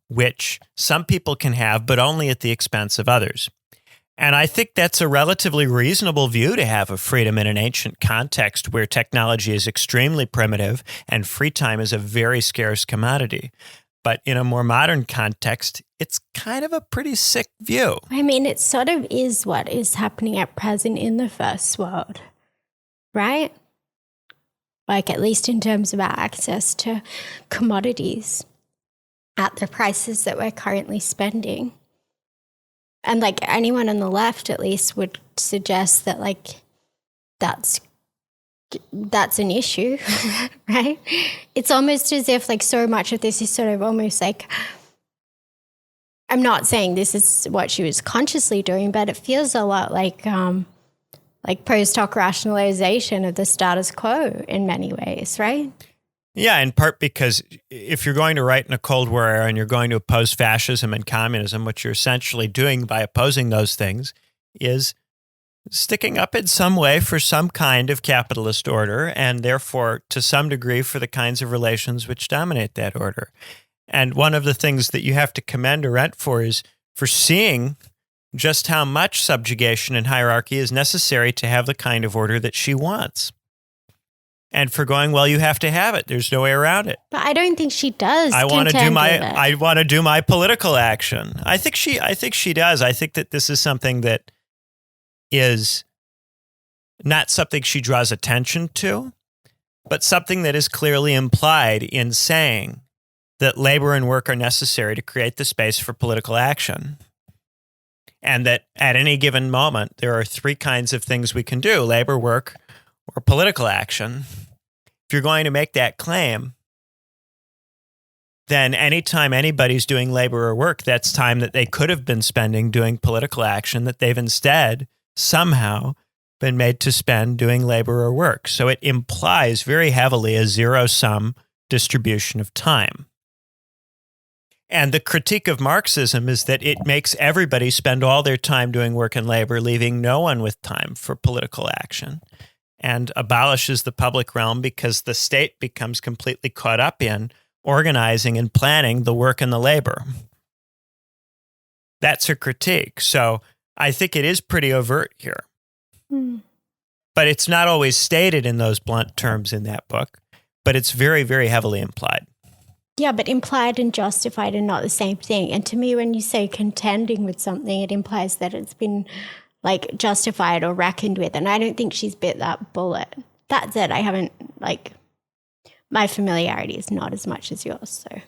which some people can have, but only at the expense of others. And I think that's a relatively reasonable view to have of freedom in an ancient context where technology is extremely primitive and free time is a very scarce commodity. But in a more modern context, it's kind of a pretty sick view. I mean, it sort of is what is happening at present in the first world, right? Like, at least in terms of our access to commodities at the prices that we're currently spending. And like anyone on the left, at least, would suggest that like that's an issue, right? It's almost as if like so much of this is sort of almost like, I'm not saying this is what she was consciously doing, but it feels a lot like post hoc rationalization of the status quo in many ways, right? Yeah, in part because if you're going to write in a Cold War era and you're going to oppose fascism and communism, what you're essentially doing by opposing those things is sticking up in some way for some kind of capitalist order, and therefore, to some degree, for the kinds of relations which dominate that order. And one of the things that you have to commend Arendt for is for seeing just how much subjugation and hierarchy is necessary to have the kind of order that she wants. And for going, well, you have to have it. There's no way around it. But I don't think she does. I want to do my political action. I think she does. I think that this is something that is not something she draws attention to, but something that is clearly implied in saying that labor and work are necessary to create the space for political action. And that at any given moment, there are three kinds of things we can do: labor, work, or political action. If you're going to make that claim, then anytime anybody's doing labor or work, that's time that they could have been spending doing political action that they've instead somehow been made to spend doing labor or work. So it implies very heavily a zero-sum distribution of time. And the critique of Marxism is that it makes everybody spend all their time doing work and labor, leaving no one with time for political action, and abolishes the public realm because the state becomes completely caught up in organizing and planning the work and the labor. That's her critique. So I think it is pretty overt here. But it's not always stated in those blunt terms in that book, but it's very, very heavily implied. Yeah, but implied and justified are not the same thing. And to me, when you say contending with something, it implies that it's been like justified or reckoned with. And I don't think she's bit that bullet. That said, I haven't, like, my familiarity is not as much as yours. So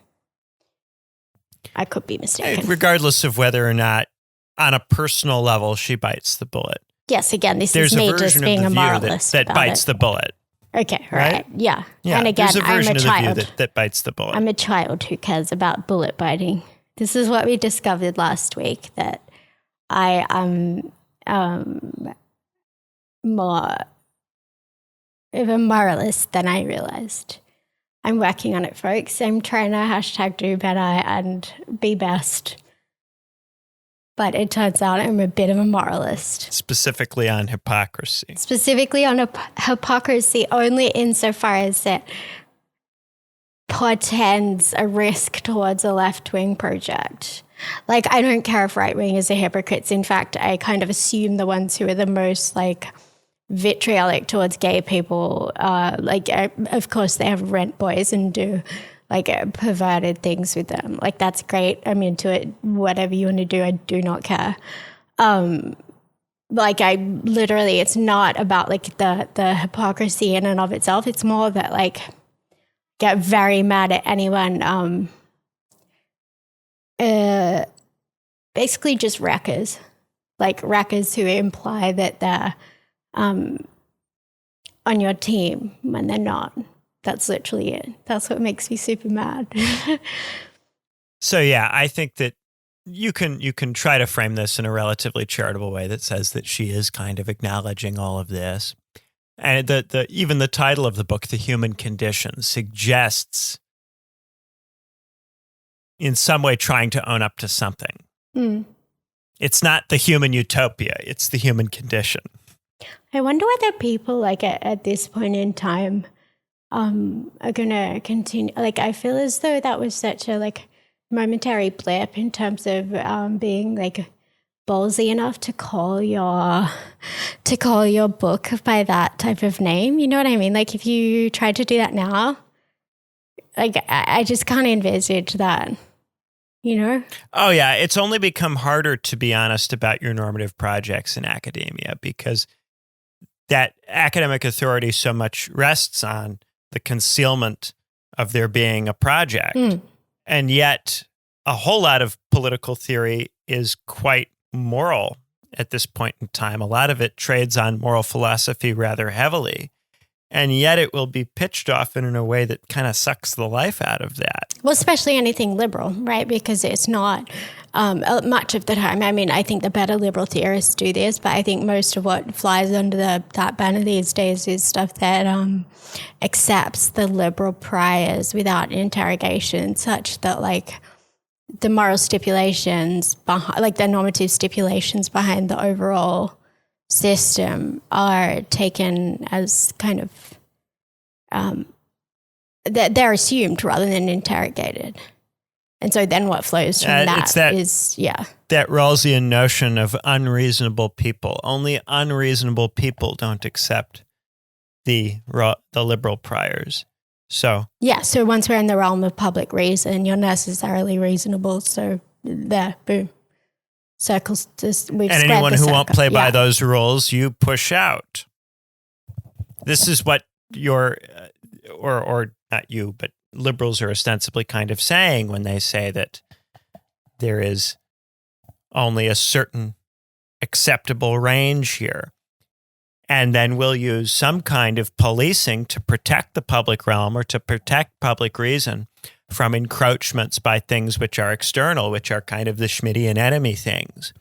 I could be mistaken. Regardless of whether or not on a personal level she bites the bullet. Yes, again, this is me just being a moralist. That bites the bullet. Okay, right. Yeah. Yeah. And again, there's a version I'm a child. Of the view that bites the bullet. I'm a child who cares about bullet biting. This is what we discovered last week, that I am more of a moralist than I realized. I'm working on it, folks. I'm trying to #do better and be best. But it turns out I'm a bit of a moralist. Specifically on hypocrisy. Specifically on hypocrisy only insofar as it portends a risk towards a left-wing project. Like, I don't care if right-wingers are hypocrites. In fact, I kind of assume the ones who are the most, like, vitriolic towards gay people, of course, they have rent boys and do like perverted things with them. Like, that's great. I'm into it. Whatever you want to do, I do not care. Like, I literally, it's not about like the hypocrisy in and of itself. It's more that, like, get very mad at anyone. Basically just wreckers, like wreckers who imply that they're on your team when they're not. That's literally it. That's what makes me super mad. So yeah, I think that you can try to frame this in a relatively charitable way that says that she is kind of acknowledging all of this. And even the title of the book, The Human Condition, suggests in some way trying to own up to something. Mm. It's not the human utopia, it's the human condition. I wonder whether people, like, at this point in time are going to continue. Like, I feel as though that was such a, like, momentary blip in terms of being, like, ballsy enough to call your book by that type of name. You know what I mean? Like, if you tried to do that now, like, I just can't envisage that, you know? Oh, yeah. It's only become harder to be honest about your normative projects in academia because that academic authority so much rests on the concealment of there being a project. Mm. And yet a whole lot of political theory is quite moral at this point in time. A lot of it trades on moral philosophy rather heavily. And yet it will be pitched often in a way that kind of sucks the life out of that. Well, especially anything liberal, right? Because it's not much of the time. I mean, I think the better liberal theorists do this, but I think most of what flies under that banner these days is stuff that accepts the liberal priors without interrogation, such that, like, the moral stipulations, like the normative stipulations behind the overall system are taken as kind of they're assumed rather than interrogated. And so then what flows from that is that Rawlsian notion of unreasonable people. Only unreasonable people don't accept the liberal priors. So so once we're in the realm of public reason, you're necessarily reasonable. So there, boom. Circles, we've and anyone who won't play by those rules, you push out. This is what your, or not you, but liberals are ostensibly kind of saying when they say that there is only a certain acceptable range here. And then we'll use some kind of policing to protect the public realm or to protect public reason from encroachments by things which are external, which are kind of the Schmittian enemy things.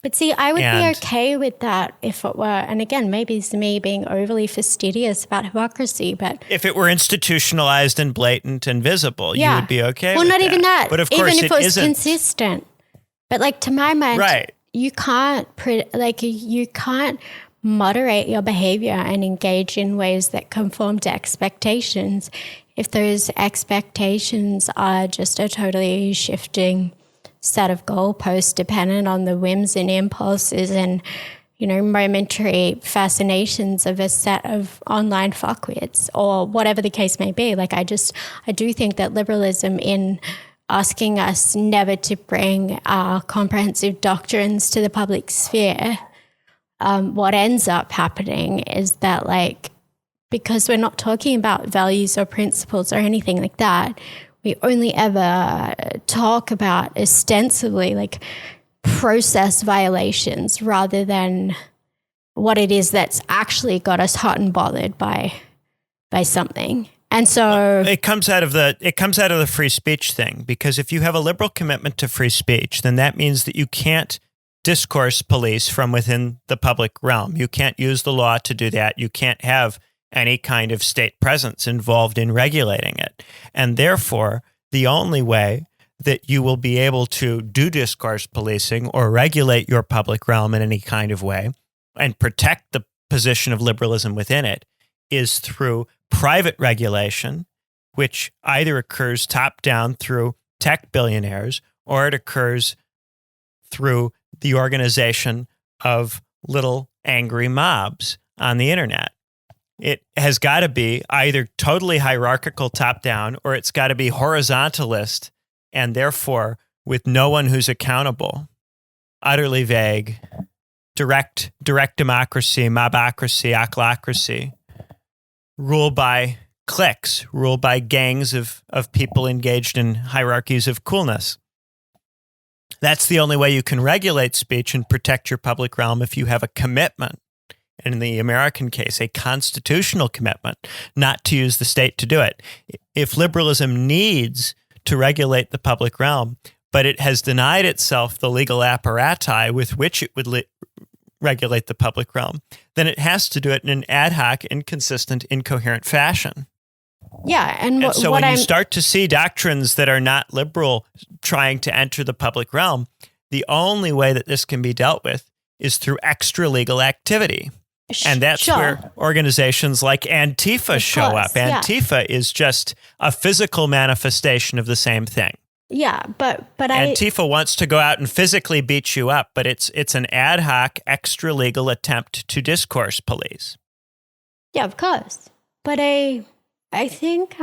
But see, I would be okay with that if it were, and again, maybe it's me being overly fastidious about hypocrisy, but if it were institutionalized and blatant and visible, you would be okay with that. Well, not even that. But of course even if it was isn't. Consistent. But, like, to my mind, you can't moderate your behavior and engage in ways that conform to expectations if those expectations are just a totally shifting set of goalposts dependent on the whims and impulses and momentary fascinations of a set of online fuckwits or whatever the case may be. Like, I do think that liberalism, in asking us never to bring our comprehensive doctrines to the public sphere, what ends up happening is that, like, because we're not talking about values or principles or anything like that, we only ever talk about ostensibly like process violations rather than what it is that's actually got us hot and bothered by something. And so it comes out of the free speech thing, because if you have a liberal commitment to free speech, then that means that you can't discourse police from within the public realm. You can't use the law to do that. You can't have any kind of state presence involved in regulating it. And therefore, the only way that you will be able to do discourse policing or regulate your public realm in any kind of way and protect the position of liberalism within it is through private regulation, which either occurs top-down through tech billionaires, or it occurs through the organization of little angry mobs on the internet. It has got to be either totally hierarchical top-down, or it's got to be horizontalist, and therefore with no one who's accountable, utterly vague, direct democracy, mobocracy, ochlocracy, ruled by cliques, ruled by gangs of people engaged in hierarchies of coolness. That's the only way you can regulate speech and protect your public realm, if you have a commitment, and in the American case, a constitutional commitment, not to use the state to do it. If liberalism needs to regulate the public realm, but it has denied itself the legal apparati with which it would regulate the public realm, then it has to do it in an ad hoc, inconsistent, incoherent fashion. Yeah, and so when you start to see doctrines that are not liberal trying to enter the public realm, the only way that this can be dealt with is through extra legal activity. And that's where organizations like Antifa show up. Antifa is just a physical manifestation of the same thing. Yeah, but Antifa wants to go out and physically beat you up, but it's an ad hoc, extra legal attempt to discourse police. Yeah, of course. But I think,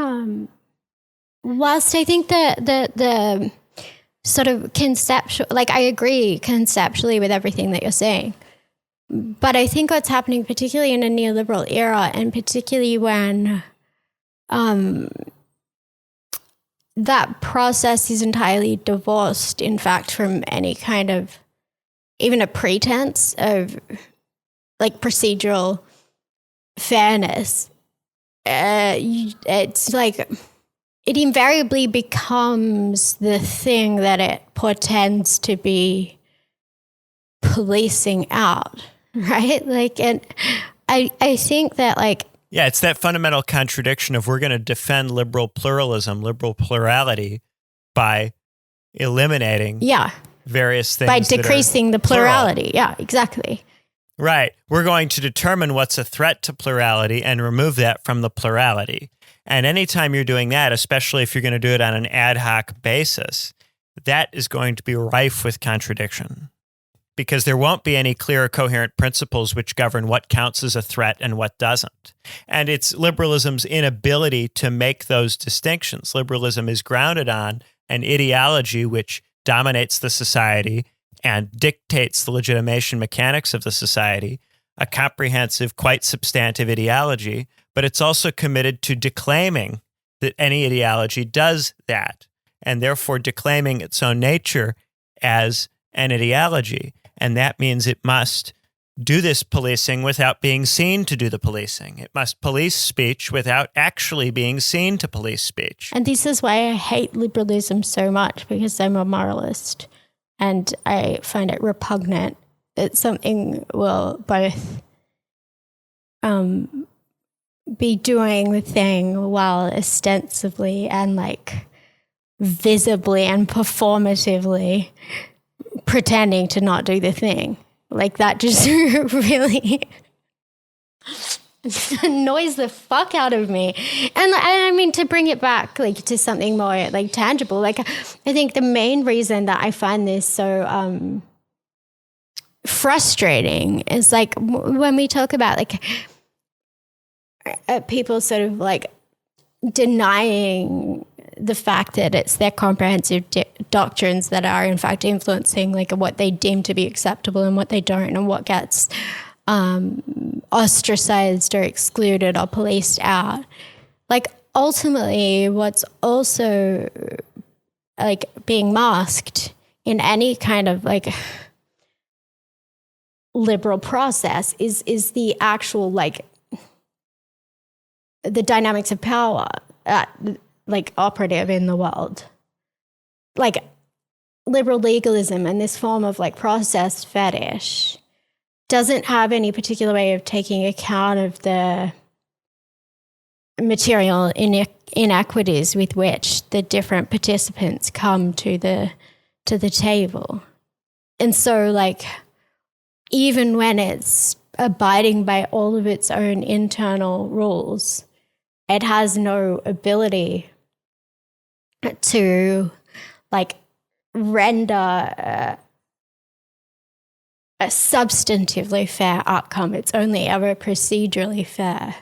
whilst I think the sort of conceptual, like, I agree conceptually with everything that you're saying, but I think what's happening, particularly in a neoliberal era, and particularly when that process is entirely divorced, in fact, from any kind of, even a pretense of like procedural fairness, it's like it invariably becomes the thing that it portends to be policing out, right? Like, and I think that, like, yeah, it's that fundamental contradiction of we're going to defend liberal pluralism, liberal plurality, by eliminating various things. By decreasing the plurality. Plural. Yeah, exactly. Right. We're going to determine what's a threat to plurality and remove that from the plurality. And anytime you're doing that, especially if you're going to do it on an ad hoc basis, that is going to be rife with contradiction, because there won't be any clear, coherent principles which govern what counts as a threat and what doesn't. And it's liberalism's inability to make those distinctions. Liberalism is grounded on an ideology which dominates the society and dictates the legitimation mechanics of the society, a comprehensive, quite substantive ideology, but it's also committed to declaiming that any ideology does that, and therefore declaiming its own nature as an ideology. And that means it must do this policing without being seen to do the policing. It must police speech without actually being seen to police speech. And this is why I hate liberalism so much, because I'm a moralist and I find it repugnant that something will both be doing the thing while ostensibly and like visibly and performatively pretending to not do the thing. Like, that just really annoys the fuck out of me. And I mean, to bring it back like to something more like tangible, like I think the main reason that I find this so frustrating is like when we talk about like people sort of like denying the fact that it's their comprehensive doctrines that are in fact influencing like what they deem to be acceptable and what they don't, and what gets ostracized or excluded or policed out. Like ultimately what's also like being masked in any kind of like liberal process is the actual like the dynamics of power like operative in the world. Like liberal legalism and this form of like process fetish doesn't have any particular way of taking account of the material inequities with which the different participants come to the table. And so like even when it's abiding by all of its own internal rules, it has no ability to like render a substantively fair outcome. It's only ever procedurally fair.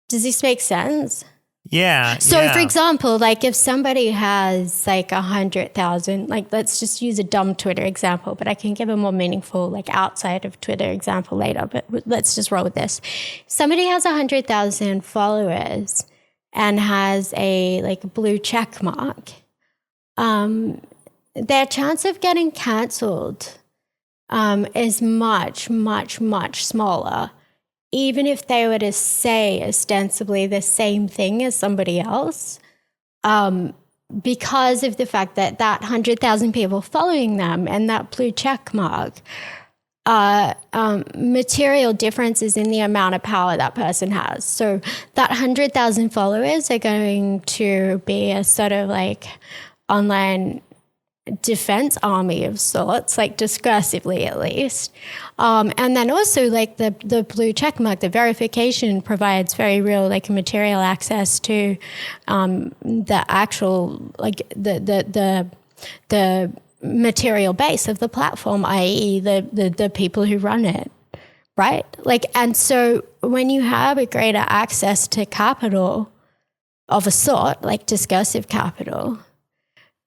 Does this make sense? Yeah. So, for example, like if somebody has like 100,000, like let's just use a dumb Twitter example, but I can give a more meaningful, like outside of Twitter example later, but let's just roll with this. Somebody has 100,000 followers and has a like blue check mark. Their chance of getting cancelled is much, much, much smaller, even if they were to say ostensibly the same thing as somebody else, because of the fact that 100,000 people following them and that blue check mark, material differences in the amount of power that person has. So that 100,000 followers are going to be a sort of like online defense army of sorts, like discursively at least. And then also like the blue check mark, the verification provides very real like material access to the actual like the material base of the platform, i.e. the people who run it, right? Like, and so when you have a greater access to capital of a sort, like discursive capital,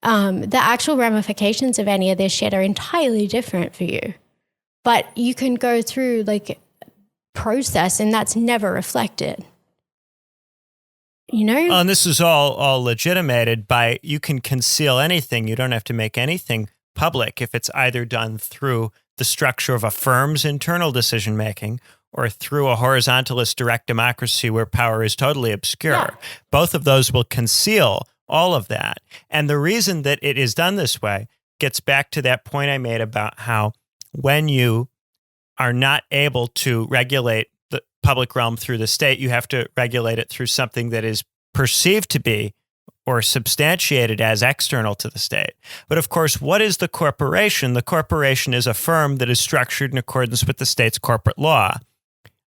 the actual ramifications of any of this shit are entirely different for you. But you can go through like process and that's never reflected. You know? And this is all legitimated by you can conceal anything. You don't have to make anything public if it's either done through the structure of a firm's internal decision-making or through a horizontalist direct democracy where power is totally obscure. Yeah. Both of those will conceal all of that. And the reason that it is done this way gets back to that point I made about how when you are not able to regulate the public realm through the state, you have to regulate it through something that is perceived to be or substantiated as external to the state. But of course, what is the corporation? The corporation is a firm that is structured in accordance with the state's corporate law.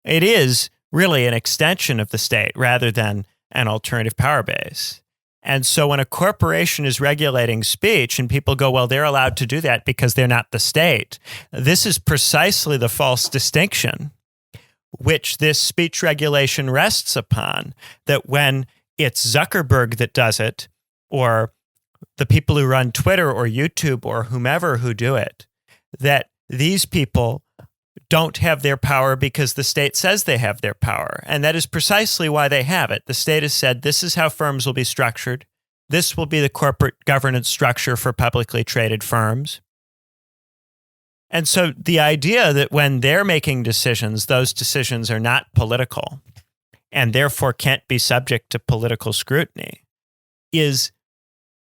It is really an extension of the state rather than an alternative power base. And so when a corporation is regulating speech and people go, well, they're allowed to do that because they're not the state, this is precisely the false distinction which this speech regulation rests upon, that when it's Zuckerberg that does it, or the people who run Twitter or YouTube or whomever who do it, that these people don't have their power because the state says they have their power. And that is precisely why they have it. The state has said, this is how firms will be structured. This will be the corporate governance structure for publicly traded firms. And so the idea that when they're making decisions, those decisions are not political and therefore can't be subject to political scrutiny is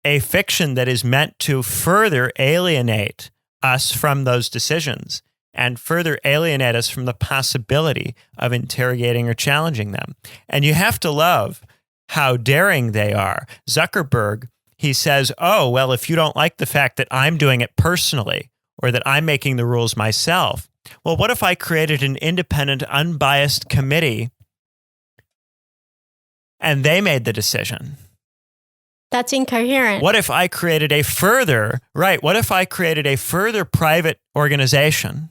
a fiction that is meant to further alienate us from those decisions and further alienate us from the possibility of interrogating or challenging them. And you have to love how daring they are. Zuckerberg, he says, oh, well, if you don't like the fact that I'm doing it personally or that I'm making the rules myself, well, what if I created an independent, unbiased committee and they made the decision? That's incoherent. What if I created a further private organization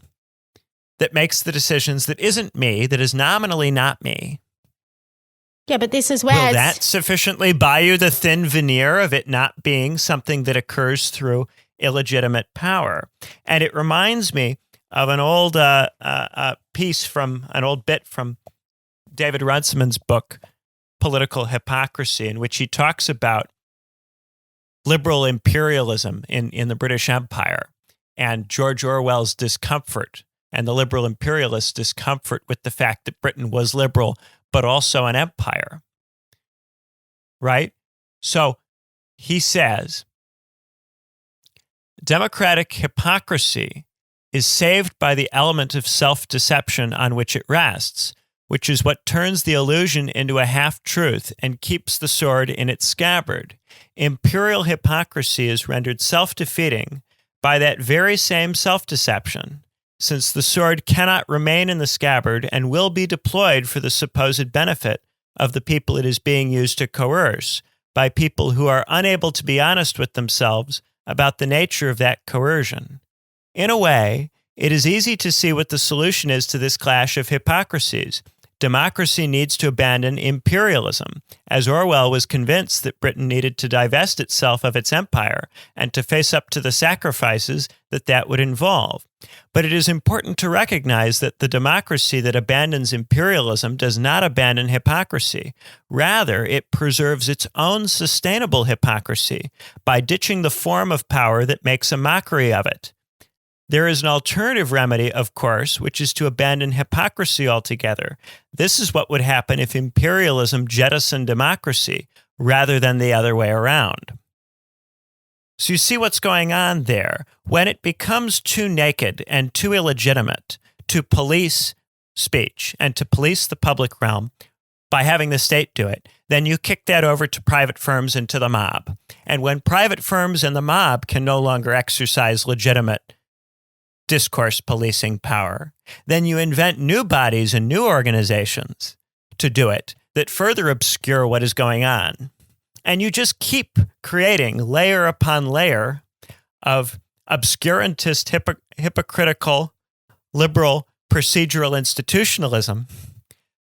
that makes the decisions that isn't me, that is nominally not me? Yeah, but this is where will that sufficiently buy you the thin veneer of it not being something that occurs through illegitimate power? And it reminds me of an old an old bit from David Runciman's book, Political Hypocrisy, in which he talks about liberal imperialism in the British Empire and George Orwell's discomfort and the liberal imperialists' discomfort with the fact that Britain was liberal, but also an empire, right? So he says, democratic hypocrisy is saved by the element of self-deception on which it rests, which is what turns the illusion into a half-truth and keeps the sword in its scabbard. Imperial hypocrisy is rendered self-defeating by that very same self-deception, since the sword cannot remain in the scabbard and will be deployed for the supposed benefit of the people it is being used to coerce, by people who are unable to be honest with themselves about the nature of that coercion. In a way, it is easy to see what the solution is to this clash of hypocrisies. Democracy needs to abandon imperialism, as Orwell was convinced that Britain needed to divest itself of its empire and to face up to the sacrifices that would involve. But it is important to recognize that the democracy that abandons imperialism does not abandon hypocrisy. Rather, it preserves its own sustainable hypocrisy by ditching the form of power that makes a mockery of it. There is an alternative remedy, of course, which is to abandon hypocrisy altogether. This is what would happen if imperialism jettisoned democracy rather than the other way around. So you see what's going on there. When it becomes too naked and too illegitimate to police speech and to police the public realm by having the state do it, then you kick that over to private firms and to the mob. And when private firms and the mob can no longer exercise legitimate discourse policing power, then you invent new bodies and new organizations to do it that further obscure what is going on. And you just keep creating layer upon layer of obscurantist, hypocritical, liberal procedural institutionalism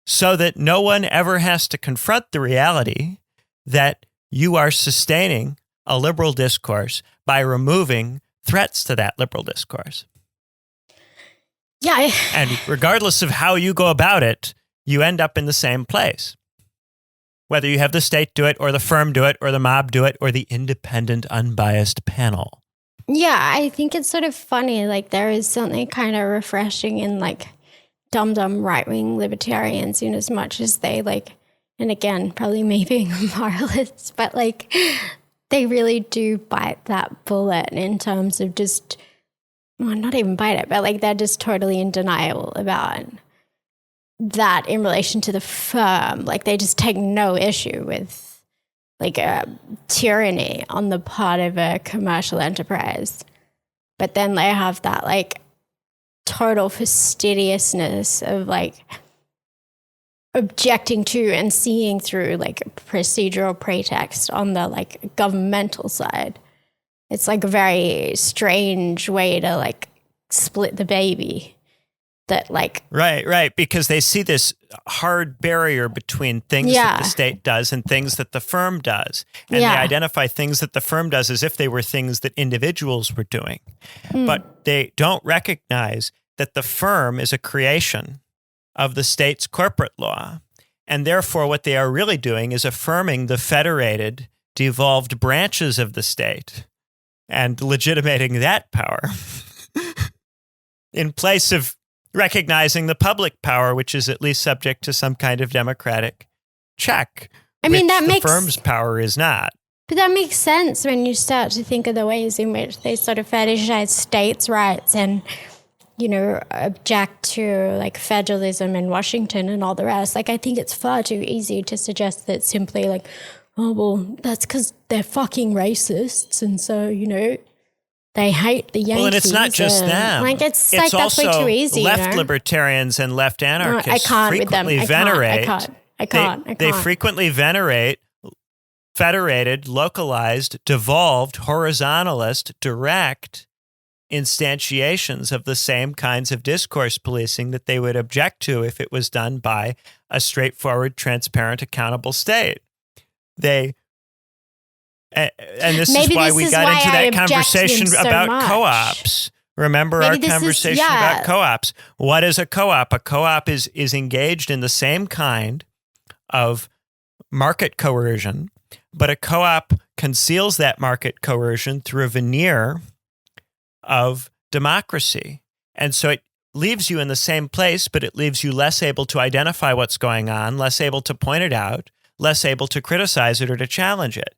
so that no one ever has to confront the reality that you are sustaining a liberal discourse by removing threats to that liberal discourse. Yeah. And regardless of how you go about it, you end up in the same place. Whether you have the state do it, or the firm do it, or the mob do it, or the independent, unbiased panel. Yeah, I think it's sort of funny. Like, there is something kind of refreshing in, like, dumb right-wing libertarians, in as much as they, like, and again, probably me being a moralist, but, like, they really do bite that bullet in terms of just, well, not even bite it, but, like, they're just totally in denial about that in relation to the firm. Like, they just take no issue with, like, a tyranny on the part of a commercial enterprise. But then they have that, like, total fastidiousness of, like, objecting to and seeing through, like, procedural pretext on the, like, governmental side. It's, like, a very strange way to, like, split the baby. That, like, right, because they see this hard barrier between things that the state does and things that the firm does, and they identify things that the firm does as if they were things that individuals were doing, but they don't recognize that the firm is a creation of the state's corporate law, and therefore what they are really doing is affirming the federated, devolved branches of the state and legitimating that power in place of recognizing the public power, which is at least subject to some kind of democratic check. I mean, that makes the firm's power is not. But that makes sense when you start to think of the ways in which they sort of fetishize states' rights and, you know, object to, like, federalism in Washington and all the rest. Like, I think it's far too easy to suggest that simply, like, oh, well, that's because they're fucking racists, and so, you know, they hate the Yankees. Well, and it's not just them. Like, it's like, that's way too easy. Left libertarians and left anarchists I can't with them. I can't. They frequently venerate federated, localized, devolved, horizontalist, direct instantiations of the same kinds of discourse policing that they would object to if it was done by a straightforward, transparent, accountable state. And this is why we got into that conversation about co-ops. Remember our conversation about co-ops? What is a co-op? A co-op is engaged in the same kind of market coercion, but a co-op conceals that market coercion through a veneer of democracy. And so it leaves you in the same place, but it leaves you less able to identify what's going on, less able to point it out, less able to criticize it or to challenge it.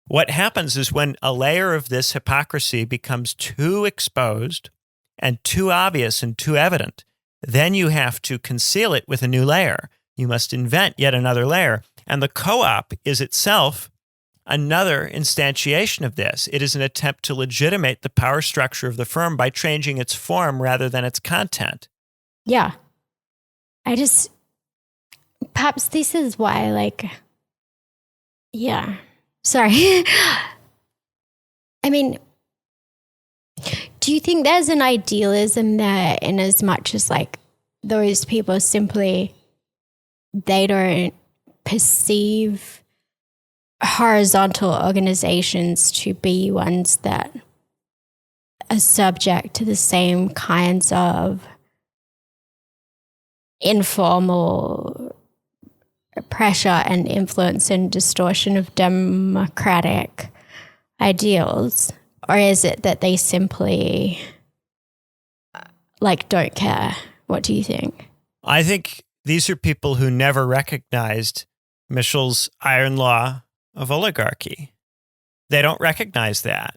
What happens is when a layer of this hypocrisy becomes too exposed and too obvious and too evident, then you have to conceal it with a new layer. You must invent yet another layer. And the co-op is itself another instantiation of this. It is an attempt to legitimate the power structure of the firm by changing its form rather than its content. Yeah. Perhaps this is why, sorry. I mean, do you think there's an idealism there in as much as those people simply, they don't perceive horizontal organizations to be ones that are subject to the same kinds of informal pressure and influence and distortion of democratic ideals? Or is it that they simply don't care? What do you think? I think these are people who never recognized Mischel's iron law of oligarchy. They don't recognize that.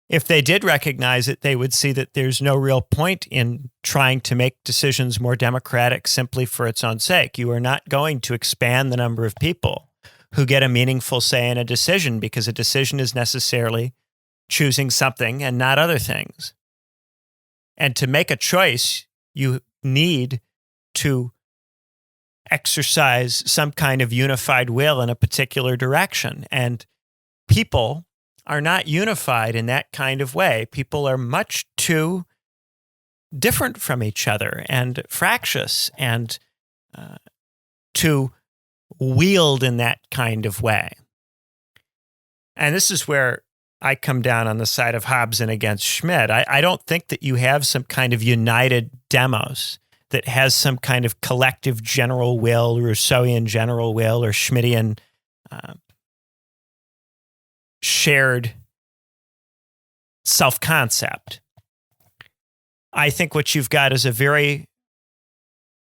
If they did recognize it, they would see that there's no real point in trying to make decisions more democratic simply for its own sake. You are not going to expand the number of people who get a meaningful say in a decision, because a decision is necessarily choosing something and not other things. And to make a choice, you need to exercise some kind of unified will in a particular direction. And people are not unified in that kind of way. People are much too different from each other and fractious and to wield in that kind of way. And this is where I come down on the side of Hobbes and against Schmidt. I don't think that you have some kind of united demos that has some kind of collective general will, Rousseauian general will, or Schmittian shared self-concept. I think what you've got is a very,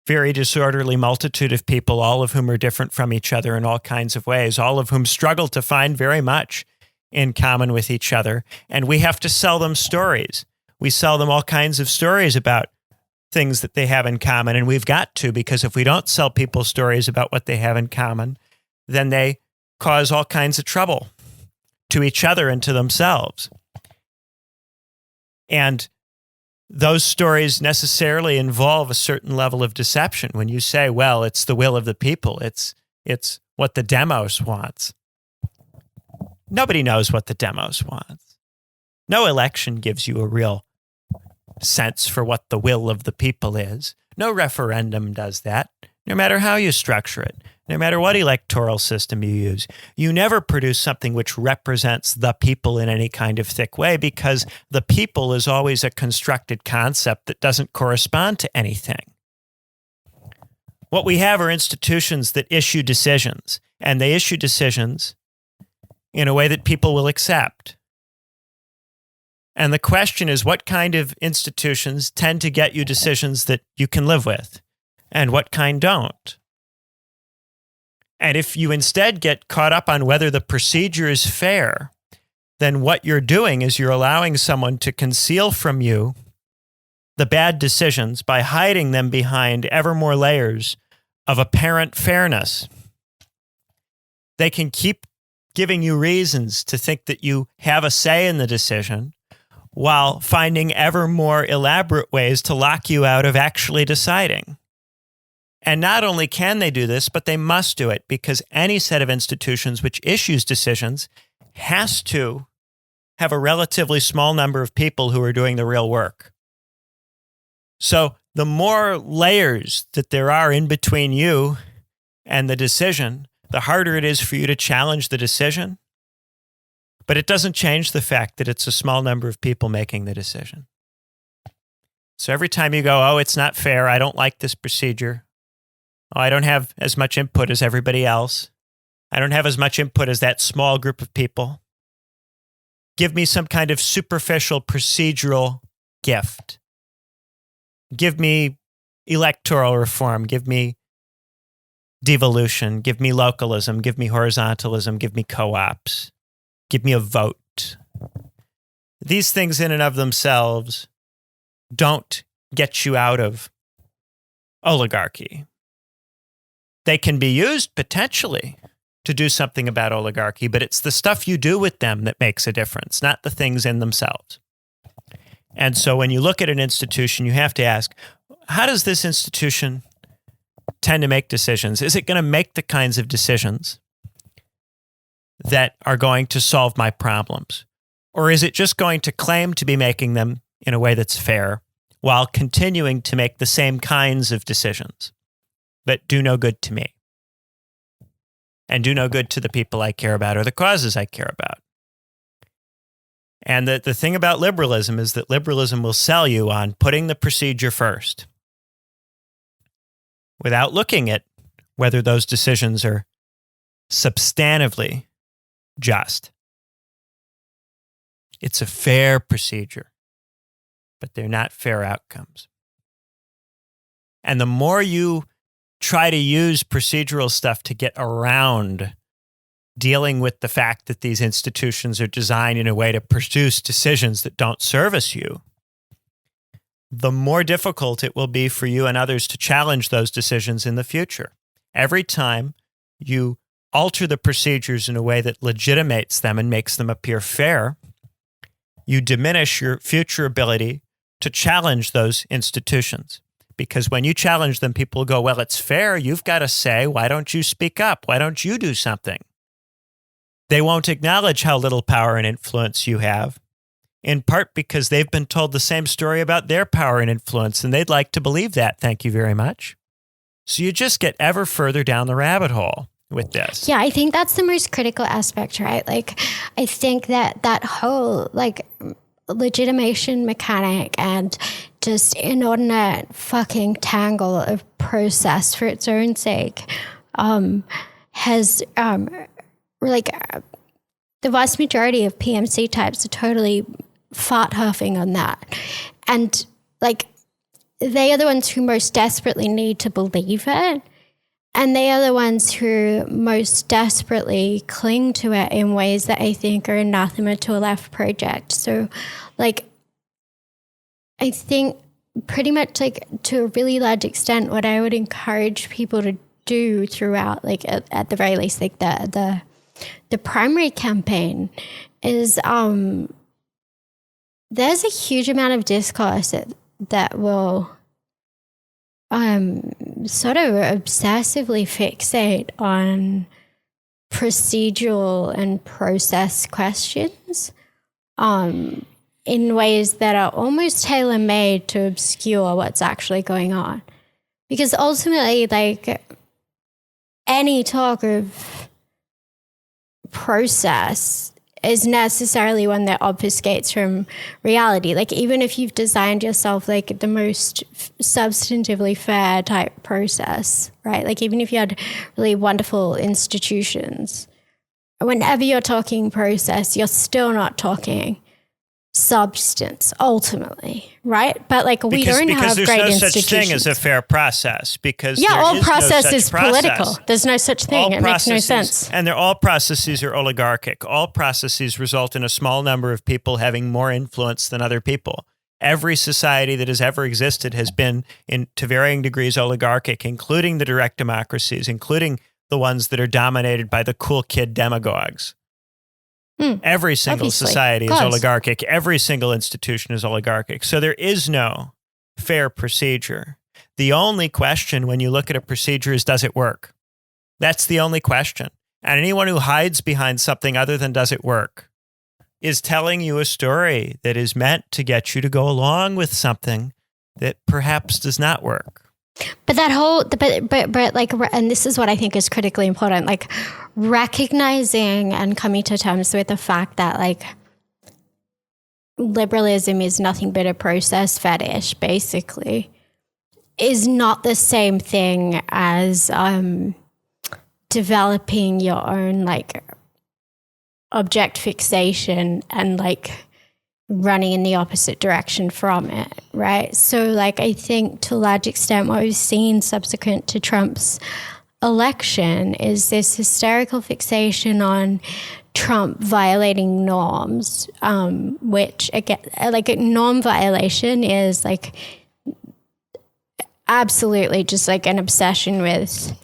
very disorderly multitude of people, all of whom are different from each other in all kinds of ways, all of whom struggle to find very much in common with each other. And we have to sell them stories. We sell them all kinds of stories about things that they have in common. And we've got to, because if we don't sell people stories about what they have in common, then they cause all kinds of trouble to each other and to themselves. And those stories necessarily involve a certain level of deception. When you say, well, it's the will of the people, it's what the demos wants. Nobody knows what the demos wants. No election gives you a real sense for what the will of the people is. No referendum does that, no matter how you structure it, no matter what electoral system you use. You never produce something which represents the people in any kind of thick way, because the people is always a constructed concept that doesn't correspond to anything. What we have are institutions that issue decisions, and they issue decisions in a way that people will accept. And the question is, what kind of institutions tend to get you decisions that you can live with, and what kind don't? And if you instead get caught up on whether the procedure is fair, then what you're doing is you're allowing someone to conceal from you the bad decisions by hiding them behind ever more layers of apparent fairness. They can keep giving you reasons to think that you have a say in the decision, while finding ever more elaborate ways to lock you out of actually deciding. And not only can they do this, but they must do it because any set of institutions which issues decisions has to have a relatively small number of people who are doing the real work. So the more layers that there are in between you and the decision, the harder it is for you to challenge the decision. But it doesn't change the fact that it's a small number of people making the decision. So every time you go, oh, it's not fair, I don't like this procedure, oh, I don't have as much input as everybody else, I don't have as much input as that small group of people, give me some kind of superficial procedural gift. Give me electoral reform, give me devolution, give me localism, give me horizontalism, give me co-ops, give me a vote. These things in and of themselves don't get you out of oligarchy. They can be used potentially to do something about oligarchy, but it's the stuff you do with them that makes a difference, not the things in themselves. And so when you look at an institution, you have to ask, how does this institution tend to make decisions? Is it going to make the kinds of decisions that are going to solve my problems? Or is it just going to claim to be making them in a way that's fair while continuing to make the same kinds of decisions that do no good to me and do no good to the people I care about or the causes I care about? And the thing about liberalism is that liberalism will sell you on putting the procedure first without looking at whether those decisions are substantively just. It's a fair procedure, but they're not fair outcomes. And the more you try to use procedural stuff to get around dealing with the fact that these institutions are designed in a way to produce decisions that don't service you, the more difficult it will be for you and others to challenge those decisions in the future. Every time you alter the procedures in a way that legitimates them and makes them appear fair, you diminish your future ability to challenge those institutions. Because when you challenge them, people go, well, it's fair. You've got to say, why don't you speak up? Why don't you do something? They won't acknowledge how little power and influence you have, in part because they've been told the same story about their power and influence, and they'd like to believe that. Thank you very much. So you just get ever further down the rabbit hole with this. Yeah, I think that's the most critical aspect, right? Like, I think that whole, like, legitimation mechanic and just inordinate fucking tangle of process for its own sake has the vast majority of PMC types are totally fart huffing on that. And like, they are the ones who most desperately need to believe it. And they are the ones who most desperately cling to it in ways that I think are anathema to a left project. So like, I think pretty much like to a really large extent, what I would encourage people to do throughout, like at the very least, like the primary campaign is there's a huge amount of discourse that will sort of obsessively fixate on procedural and process questions in ways that are almost tailor-made to obscure what's actually going on. Because ultimately, like, any talk of process is necessarily one that obfuscates from reality. Like, even if you've designed yourself like the most substantively fair type process, right? Like, even if you had really wonderful institutions, whenever you're talking process, you're still not talking substance ultimately, right? But like, we don't have great institutions. Because there's no such thing as a fair process. Because all process is political. There's no such thing. It makes no sense. And all processes are oligarchic. All processes result in a small number of people having more influence than other people. Every society that has ever existed has been, to varying degrees, oligarchic, including the direct democracies, including the ones that are dominated by the cool kid demagogues. Every single society is oligarchic. Every single institution is oligarchic. So there is no fair procedure. the only question when you look at a procedure is, does it work? That's the only question. And anyone who hides behind something other than does it work is telling you a story that is meant to get you to go along with something that perhaps does not work. But that whole, but like, and this is what I think is critically important, like recognizing and coming to terms with the fact that like liberalism is nothing but a process fetish, basically, is not the same thing as developing your own like object fixation and like running in the opposite direction from it, right? So like I think to a large extent what we've seen subsequent to Trump's election is this hysterical fixation on Trump violating norms, which again, like a norm violation is like absolutely just like an obsession with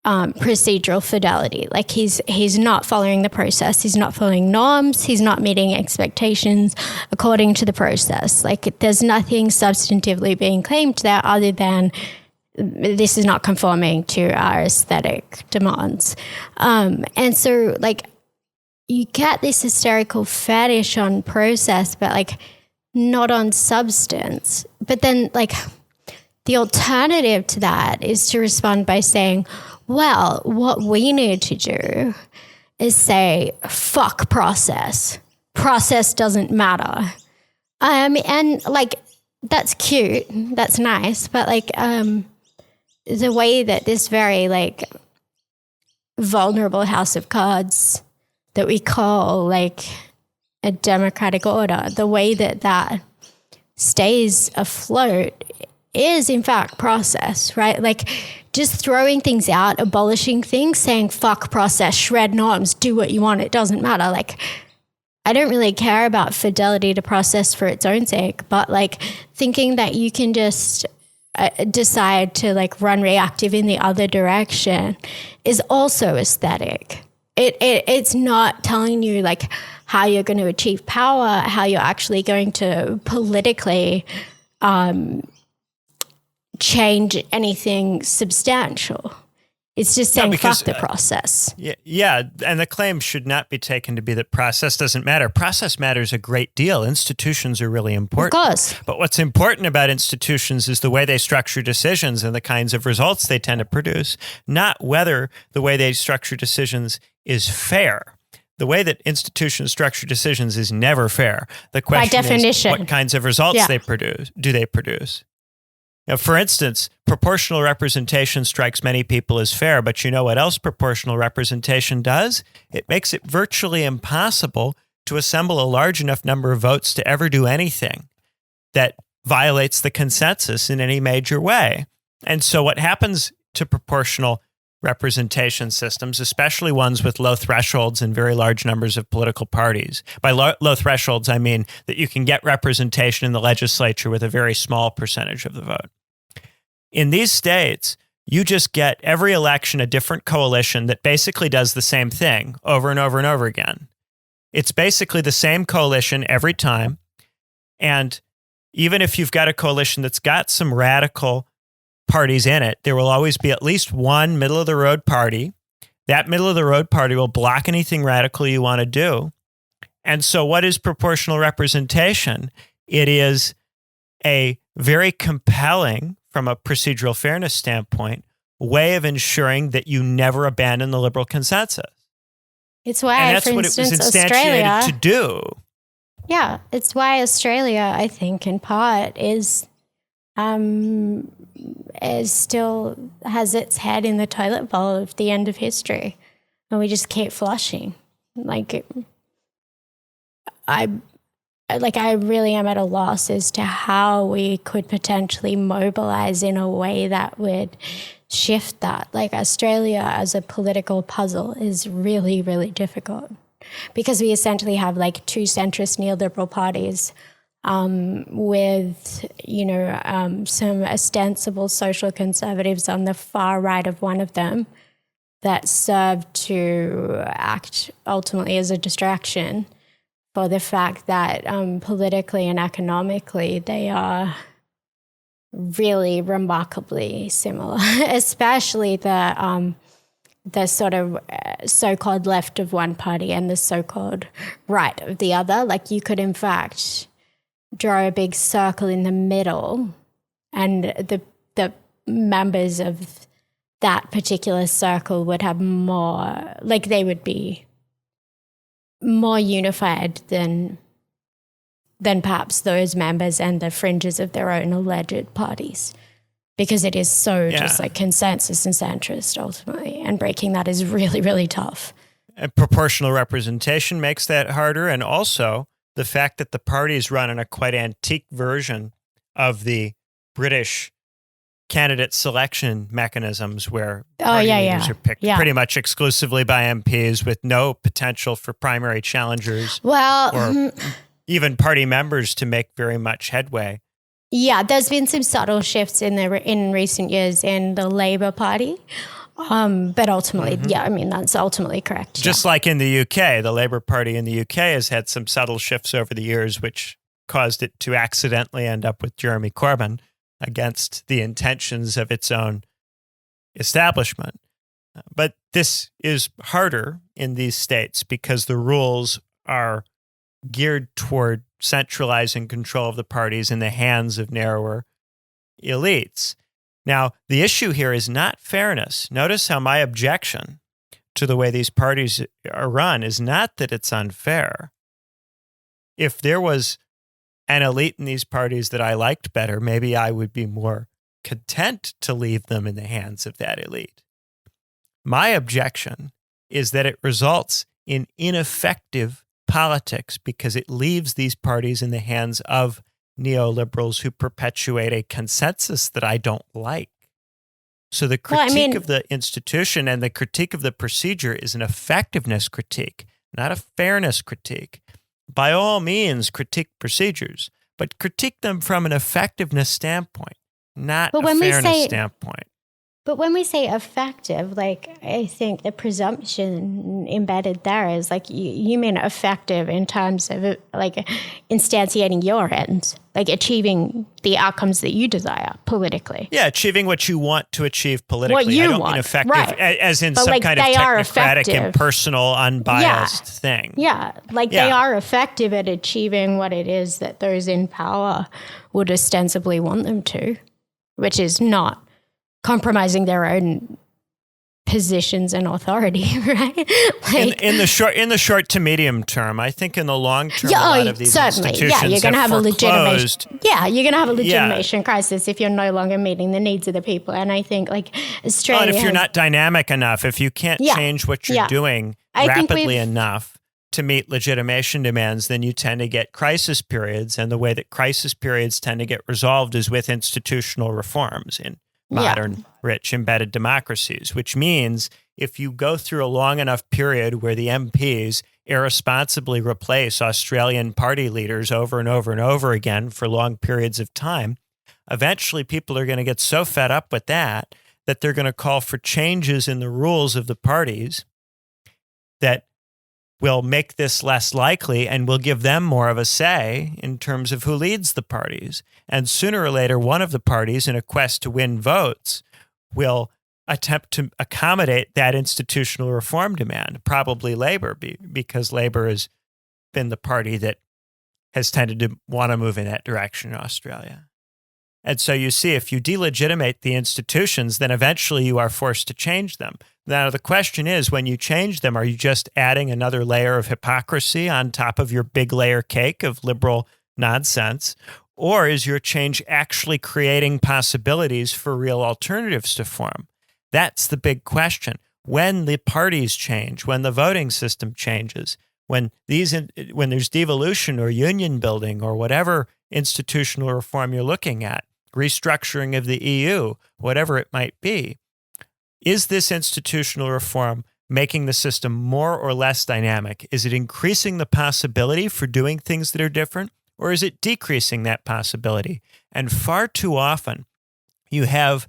procedural fidelity. Like he's not following the process. He's not following norms. He's not meeting expectations according to the process. Like there's nothing substantively being claimed there other than this is not conforming to our aesthetic demands. And so like you get this hysterical fetish on process, but like not on substance. But then like the alternative to that is to respond by saying, well, what we need to do is say, fuck process. Process doesn't matter. And like, that's cute. That's nice. But like, the way that this very like vulnerable house of cards that we call like a democratic order, the way that that stays afloat is in fact process, right? Like just throwing things out, abolishing things, saying fuck process, shred norms, do what you want, it doesn't matter. Like I don't really care about fidelity to process for its own sake, but like thinking that you can just decide to like run reactive in the other direction is also aesthetic. It's not telling you like how you're going to achieve power, how you're actually going to politically change anything substantial. It's just saying fuck the process. Yeah, and the claim should not be taken to be that process doesn't matter. Process matters a great deal. Institutions are really important. Of course. But what's important about institutions is the way they structure decisions and the kinds of results they tend to produce, not whether the way they structure decisions is fair. The way that institutions structure decisions is never fair. The question by definition is what kinds of results they produce. Now, for instance, proportional representation strikes many people as fair, but you know what else proportional representation does? It makes it virtually impossible to assemble a large enough number of votes to ever do anything that violates the consensus in any major way. And so what happens to proportional representation systems, especially ones with low thresholds and very large numbers of political parties. By low thresholds, I mean that you can get representation in the legislature with a very small percentage of the vote. In these states, you just get every election a different coalition that basically does the same thing over and over and over again. It's basically the same coalition every time. And even if you've got a coalition that's got some radical parties in it, there will always be at least one middle-of-the-road party. That middle-of-the-road party will block anything radical you want to do. And so what is proportional representation? It is a very compelling, from a procedural fairness standpoint, way of ensuring that you never abandon the liberal consensus. It's why, for instance, Australia, to do. Yeah, it's why Australia, I think, in part, is still has its head in the toilet bowl of the end of history, and we just keep flushing. I really am at a loss as to how we could potentially mobilize in a way that would shift that. Like Australia as a political puzzle is really, really difficult because we essentially have like two centrist neoliberal parties with, some ostensible social conservatives on the far right of one of them that serve to act ultimately as a distraction for the fact that politically and economically they are really remarkably similar, especially the sort of so-called left of one party and the so-called right of the other. Like you could, in fact, draw a big circle in the middle, and the members of that particular circle would have more, like they would be more unified than perhaps those members and the fringes of their own alleged parties. Because it is so just like consensus and centrist ultimately. And breaking that is really, really tough. And proportional representation makes that harder. And also the fact that the parties run on a quite antique version of the British candidate selection mechanisms where party leaders are picked pretty much exclusively by MPs with no potential for primary challengers or even party members to make very much headway. Yeah, there's been some subtle shifts in recent years in the Labour Party, but ultimately, that's ultimately correct. Just like in the UK, the Labour Party in the UK has had some subtle shifts over the years, which caused it to accidentally end up with Jeremy Corbyn against the intentions of its own establishment. But this is harder in these states because the rules are geared toward centralizing control of the parties in the hands of narrower elites. Now, the issue here is not fairness. Notice how my objection to the way these parties are run is not that it's unfair. If there was an elite in these parties that I liked better, maybe I would be more content to leave them in the hands of that elite. My objection is that it results in ineffective politics because it leaves these parties in the hands of neoliberals who perpetuate a consensus that I don't like. So the critique of the institution and the critique of the procedure is an effectiveness critique, not a fairness critique. By all means, critique procedures, but critique them from an effectiveness standpoint, not a fairness standpoint. But when we say effective, like I think the presumption embedded there is like you mean effective in terms of like instantiating your ends, like achieving the outcomes that you desire politically. Yeah, achieving what you want to achieve politically. What you I don't want, mean effective as in but some like kind of technocratic, impersonal, unbiased thing. Yeah, like they are effective at achieving what it is that those in power would ostensibly want them to, which is not compromising their own positions and authority, right? Like, in the short to medium term, I think in the long term, a lot of these institutions you're going to have a legitimation. Yeah, you're going to have a legitimation crisis if you're no longer meeting the needs of the people. And I think like Australia, and if you're not dynamic enough, if you can't change what you're doing rapidly enough to meet legitimation demands, then you tend to get crisis periods. And the way that crisis periods tend to get resolved is with institutional reforms in modern, rich, embedded democracies, which means if you go through a long enough period where the MPs irresponsibly replace Australian party leaders over and over and over again for long periods of time, eventually people are going to get so fed up with that they're going to call for changes in the rules of the parties that will make this less likely and will give them more of a say in terms of who leads the parties. And sooner or later, one of the parties, in a quest to win votes, will attempt to accommodate that institutional reform demand, probably Labour, because Labour has been the party that has tended to want to move in that direction in Australia. And so you see, if you delegitimate the institutions, then eventually you are forced to change them. Now, the question is, when you change them, are you just adding another layer of hypocrisy on top of your big layer cake of liberal nonsense? Or is your change actually creating possibilities for real alternatives to form? That's the big question. When the parties change, when the voting system changes, when there's devolution or union building or whatever institutional reform you're looking at, restructuring of the EU, whatever it might be, is this institutional reform making the system more or less dynamic? Is it increasing the possibility for doing things that are different, or is it decreasing that possibility? And far too often, you have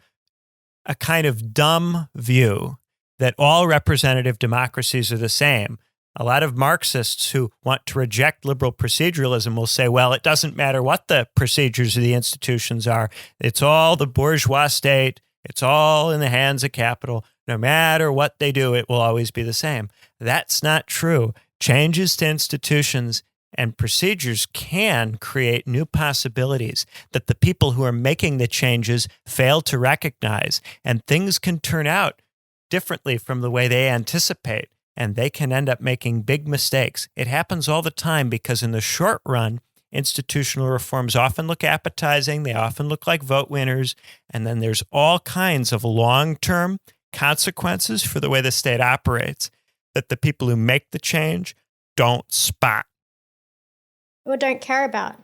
a kind of dumb view that all representative democracies are the same, A lot of Marxists who want to reject liberal proceduralism will say, well, it doesn't matter what the procedures of the institutions are. It's all the bourgeois state. It's all in the hands of capital. No matter what they do, it will always be the same. That's not true. Changes to institutions and procedures can create new possibilities that the people who are making the changes fail to recognize, and things can turn out differently from the way they anticipate, and they can end up making big mistakes. It happens all the time because in the short run, institutional reforms often look appetizing, they often look like vote winners, and then there's all kinds of long-term consequences for the way the state operates that the people who make the change don't spot. Or don't care about.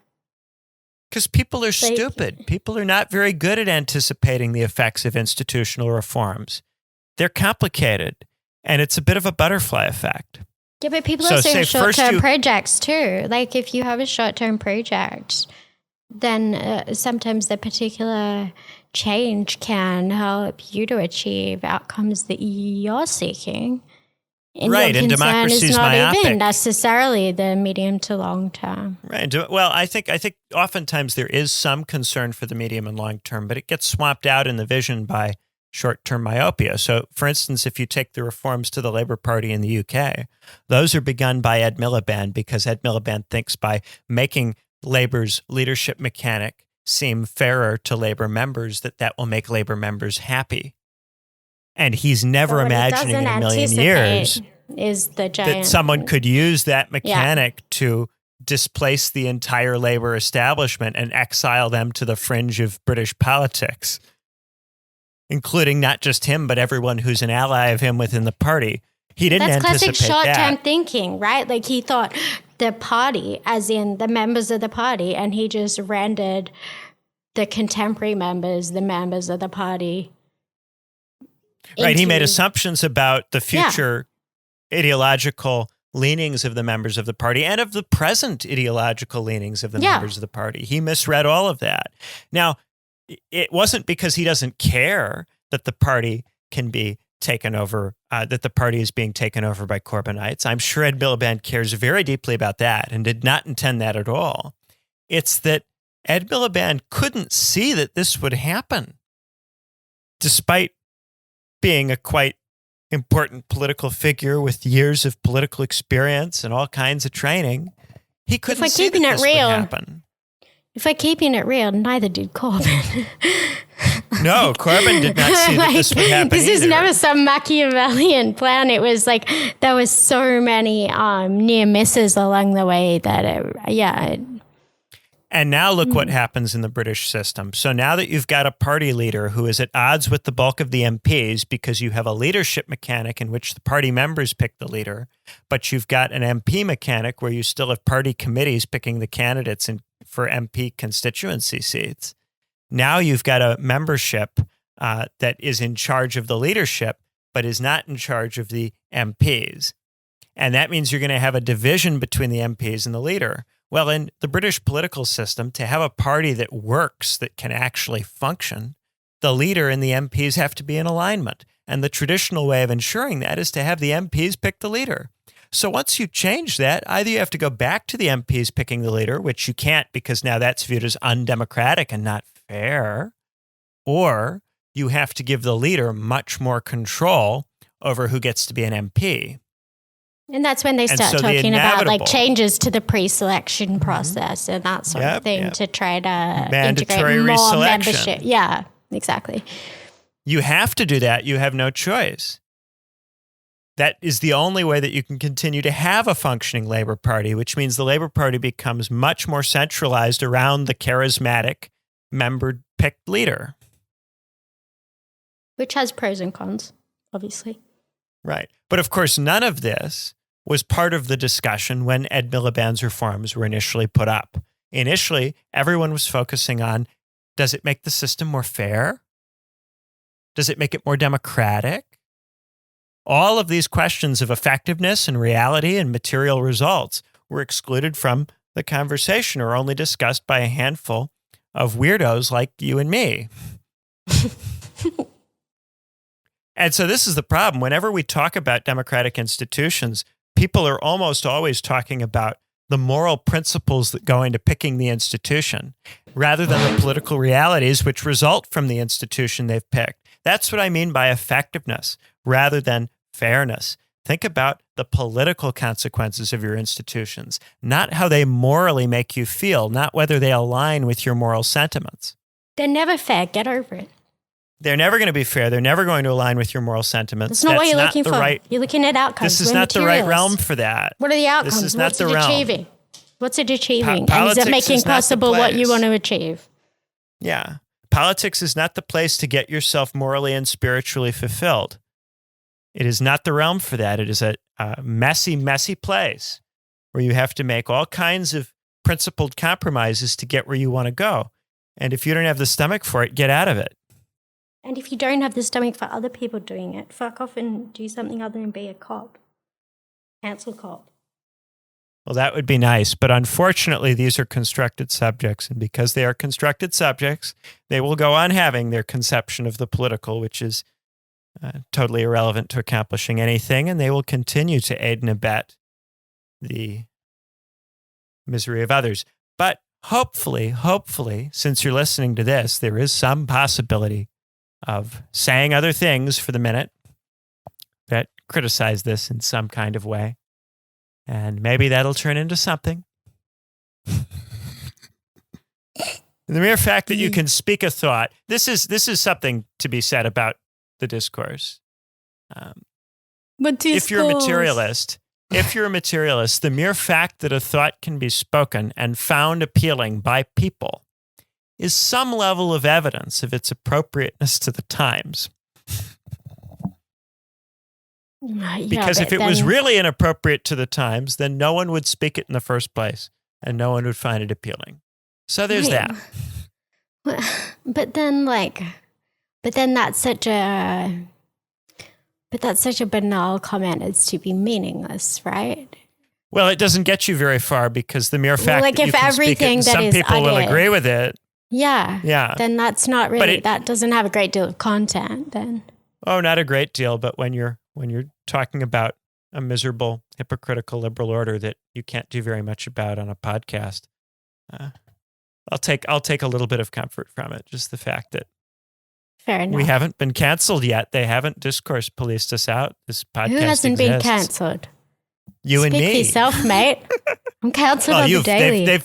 Because people are stupid. People are not very good at anticipating the effects of institutional reforms. They're complicated, and it's a bit of a butterfly effect. Yeah, but people also have short-term projects too. Like if you have a short-term project, then sometimes the particular change can help you to achieve outcomes that you're seeking. And right, and democracy is myopic. Not even necessarily the medium to long term. Right. Well, I think oftentimes there is some concern for the medium and long term, but it gets swamped out in the vision by short-term myopia. So, for instance, if you take the reforms to the Labour Party in the UK, those are begun by Ed Miliband because Ed Miliband thinks by making Labour's leadership mechanic seem fairer to Labour members that will make Labour members happy. And he's never imagining in a million years is the giant, that someone could use that mechanic to displace the entire Labour establishment and exile them to the fringe of British politics, including not just him, but everyone who's an ally of him within the party. He didn't anticipate that. That's classic short-term thinking, right? Like he thought the party, as in the members of the party, and he just rendered the contemporary members, the members of the party. Right, he made assumptions about the future ideological leanings of the members of the party and of the present ideological leanings of the members of the party. He misread all of that. Now, it wasn't because he doesn't care that the party can be taken over, that the party is being taken over by Corbynites. I'm sure Ed Miliband cares very deeply about that and did not intend that at all. It's that Ed Miliband couldn't see that this would happen, despite being a quite important political figure with years of political experience and all kinds of training. He couldn't see that this would happen. If we're keeping it real, neither did Corbyn. No, Corbyn did not see that this would happen This is never some Machiavellian plan. It was like there was so many near misses along the way that And now look what happens in the British system. So now that you've got a party leader who is at odds with the bulk of the MPs because you have a leadership mechanic in which the party members pick the leader, but you've got an MP mechanic where you still have party committees picking the candidates for MP constituency seats. Now you've got a membership that is in charge of the leadership, but is not in charge of the MPs. And that means you're going to have a division between the MPs and the leader. Well, in the British political system, to have a party that works, that can actually function, the leader and the MPs have to be in alignment. And the traditional way of ensuring that is to have the MPs pick the leader. So once you change that, either you have to go back to the MPs picking the leader, which you can't because now that's viewed as undemocratic and not fair, or you have to give the leader much more control over who gets to be an MP. And that's when they start talking about like changes to the pre-selection process and that sort of thing to try to integrate more membership. Yeah, exactly. You have to do that. You have no choice. That is the only way that you can continue to have a functioning Labour Party, which means the Labour Party becomes much more centralized around the charismatic member-picked leader. Which has pros and cons, obviously. Right. But of course, none of this was part of the discussion when Ed Miliband's reforms were initially put up. Initially, everyone was focusing on, does it make the system more fair? Does it make it more democratic? All of these questions of effectiveness and reality and material results were excluded from the conversation or only discussed by a handful of weirdos like you and me. And so this is the problem. Whenever we talk about democratic institutions, people are almost always talking about the moral principles that go into picking the institution rather than the political realities which result from the institution they've picked. That's what I mean by effectiveness rather than fairness. Think about the political consequences of your institutions, not how they morally make you feel, not whether they align with your moral sentiments. They're never fair. Get over it. They're never going to be fair. They're never going to align with your moral sentiments. That's not what you're looking for. You're looking at outcomes. This is not the right realm for that. What are the outcomes? This is not the realm. Achieving? What's it achieving? And Politics is it making possible what you want to achieve? Yeah. Politics is not the place to get yourself morally and spiritually fulfilled. It is not the realm for that. It is a messy, messy place where you have to make all kinds of principled compromises to get where you want to go. And if you don't have the stomach for it, get out of it. And if you don't have the stomach for other people doing it, fuck off and do something other than be a cop. Cancel cop. Well, that would be nice. But unfortunately, these are constructed subjects. And because they are constructed subjects, they will go on having their conception of the political, which is totally irrelevant to accomplishing anything. And they will continue to aid and abet the misery of others. But hopefully, since you're listening to this, there is some possibility of saying other things for the minute that criticize this in some kind of way. And maybe that'll turn into something. The mere fact that you can speak a thought, this is something to be said about the discourse. If you're a materialist, the mere fact that a thought can be spoken and found appealing by people is some level of evidence of its appropriateness to the times. Because if it was really inappropriate to the times, then no one would speak it in the first place and no one would find it appealing. So there's that. But then that's such a banal comment as to be meaningless, right? Well, it doesn't get you very far because the mere fact that you can speak it and some people will agree with it. Yeah. Then that's not really, that doesn't have a great deal of content then. Oh, not a great deal, but when you're talking about a miserable, hypocritical liberal order that you can't do very much about on a podcast, I'll take a little bit of comfort from it. Just the fact that fair enough. We haven't been canceled yet. They haven't discourse policed us out. This podcast Who hasn't exists. been canceled? You and me. Speak for yourself, mate. I'm canceled on the daily.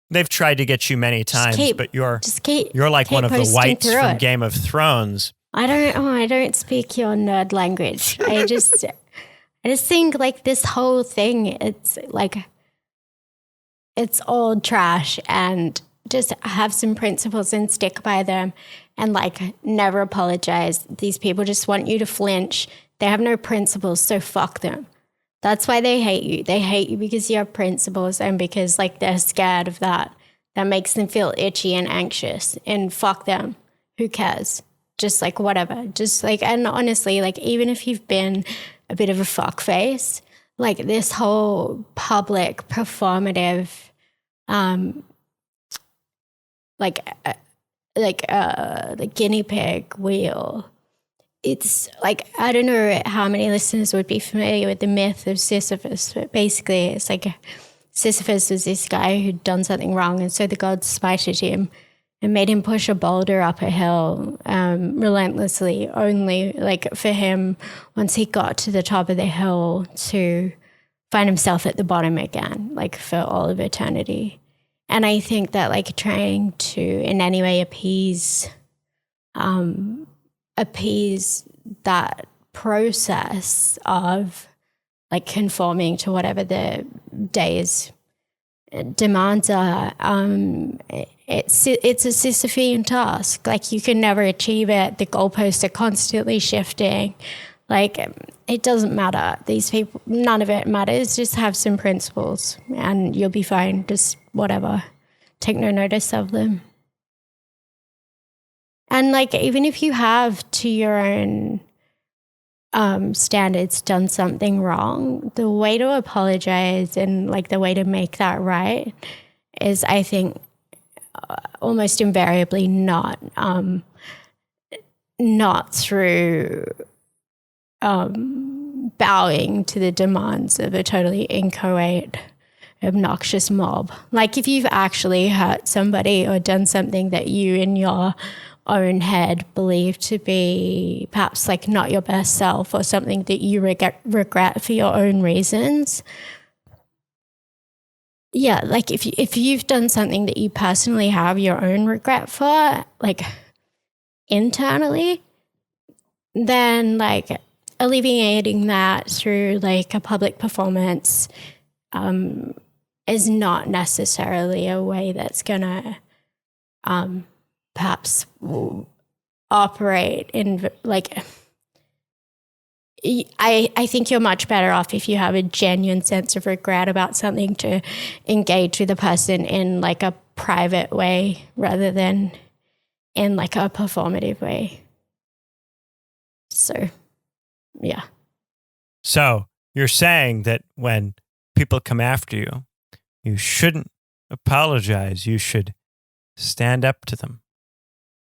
They've tried to get you many times, but you're like one of the whites from Game of Thrones. I don't speak your nerd language. I just think like this whole thing, it's like, it's all trash, and just have some principles and stick by them and like never apologize. These people just want you to flinch. They have no principles, so fuck them. That's why they hate you. They hate you because you have principles and because like they're scared of that. That makes them feel itchy and anxious, and fuck them. Who cares? Just like whatever. Just like, and honestly, like even if you've been a bit of a fuckface, like this whole public performative, the guinea pig wheel. It's like, I don't know how many listeners would be familiar with the myth of Sisyphus, but basically it's like Sisyphus was this guy who'd done something wrong, and so the gods spited him and made him push a boulder up a hill relentlessly, only like for him, once he got to the top of the hill, to find himself at the bottom again, like for all of eternity. And I think that like trying to in any way appease that process of like conforming to whatever the day's demands are, it's a Sisyphean task. Like you can never achieve it. The goalposts are constantly shifting. Like it doesn't matter. These people, none of it matters. Just have some principles and you'll be fine. Just whatever. Take no notice of them. And like, even if you have to your own standards done something wrong, the way to apologize and like the way to make that right is, I think, almost invariably not through bowing to the demands of a totally inchoate, obnoxious mob. Like if you've actually hurt somebody or done something that you in your own head believe to be perhaps like not your best self or something that you regret for your own reasons. Yeah, like if you've done something that you personally have your own regret for, like internally, then like alleviating that through like a public performance is not necessarily a way that's gonna perhaps operate in like. I think you're much better off if you have a genuine sense of regret about something to engage with a person in like a private way rather than in like a performative way. So, yeah. So you're saying that when people come after you, you shouldn't apologize. You should stand up to them.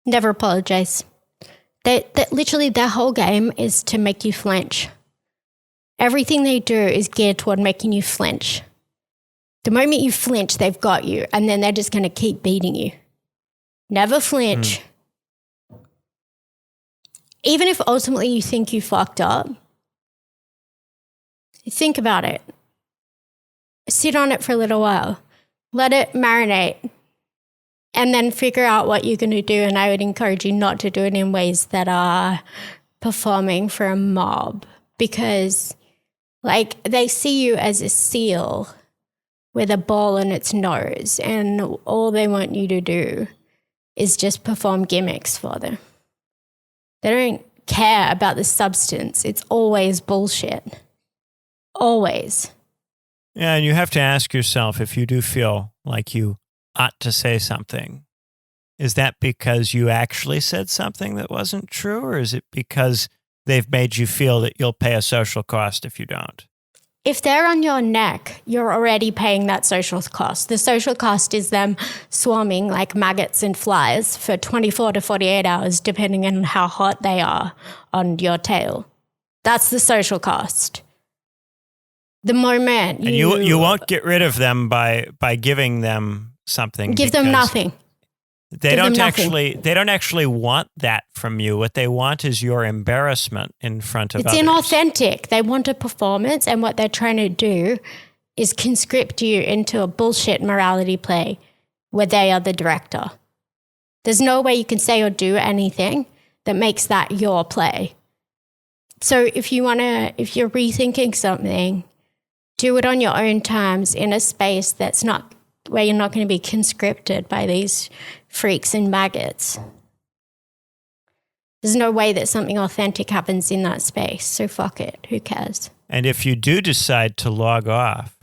Never apologize. That literally their whole game is to make you flinch. Everything they do is geared toward making you flinch. The moment you flinch, they've got you, and then they're just going to keep beating you. Never flinch. Even if ultimately you think you fucked up, think about it. Sit on it for a little while. Let it marinate. And then figure out what you're going to do. And I would encourage you not to do it in ways that are performing for a mob. Because, like, they see you as a seal with a ball in its nose. And all they want you to do is just perform gimmicks for them. They don't care about the substance. It's always bullshit. Always. Yeah, and you have to ask yourself if you do feel like you ought to say something. Is that because you actually said something that wasn't true, or is it because they've made you feel that you'll pay a social cost if you don't? If they're on your neck, you're already paying that social cost. The social cost is them swarming like maggots and flies for 24 to 48 hours, depending on how hot they are on your tail. That's the social cost. The moment and you won't get rid of them by giving them something. Give them nothing. They don't actually want that from you. What they want is your embarrassment in front of others. It's inauthentic. They want a performance, and what they're trying to do is conscript you into a bullshit morality play where they are the director. There's no way you can say or do anything that makes that your play. So if you're rethinking something, do it on your own terms in a space that's not where you're not going to be conscripted by these freaks and maggots. There's no way that something authentic happens in that space. So fuck it. Who cares? And if you do decide to log off,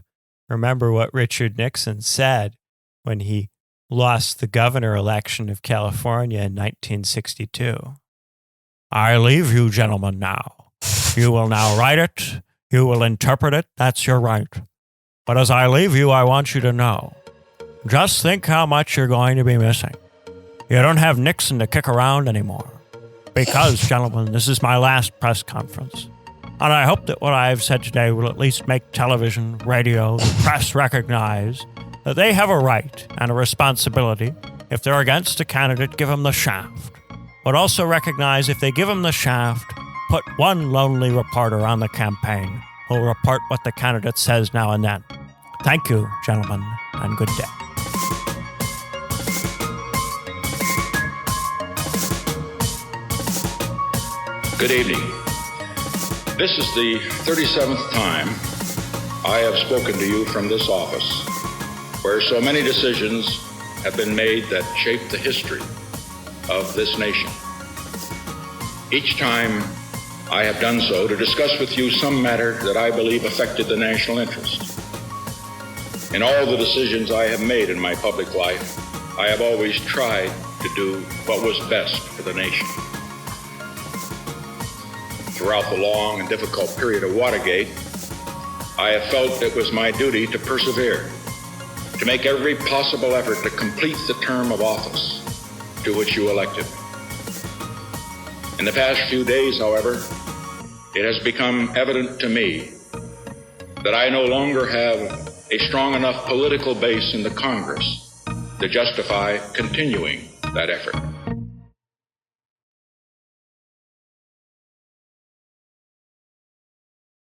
remember what Richard Nixon said when he lost the governor election of California in 1962. I leave you, gentlemen, now. You will now write it. You will interpret it. That's your right. But as I leave you, I want you to know, just think how much you're going to be missing. You don't have Nixon to kick around anymore. Because, gentlemen, this is my last press conference. And I hope that what I have said today will at least make television, radio, the press recognize that they have a right and a responsibility. If they're against a candidate, give them the shaft. But also recognize if they give them the shaft, put one lonely reporter on the campaign who'll report what the candidate says now and then. Thank you, gentlemen, and good day. Good evening. This is the 37th time I have spoken to you from this office, where so many decisions have been made that shaped the history of this nation. Each time I have done so to discuss with you some matter that I believe affected the national interest. In all the decisions I have made in my public life, I have always tried to do what was best for the nation. Throughout the long and difficult period of Watergate, I have felt it was my duty to persevere, to make every possible effort to complete the term of office to which you elected me. In the past few days, however, it has become evident to me that I no longer have a strong enough political base in the Congress to justify continuing that effort.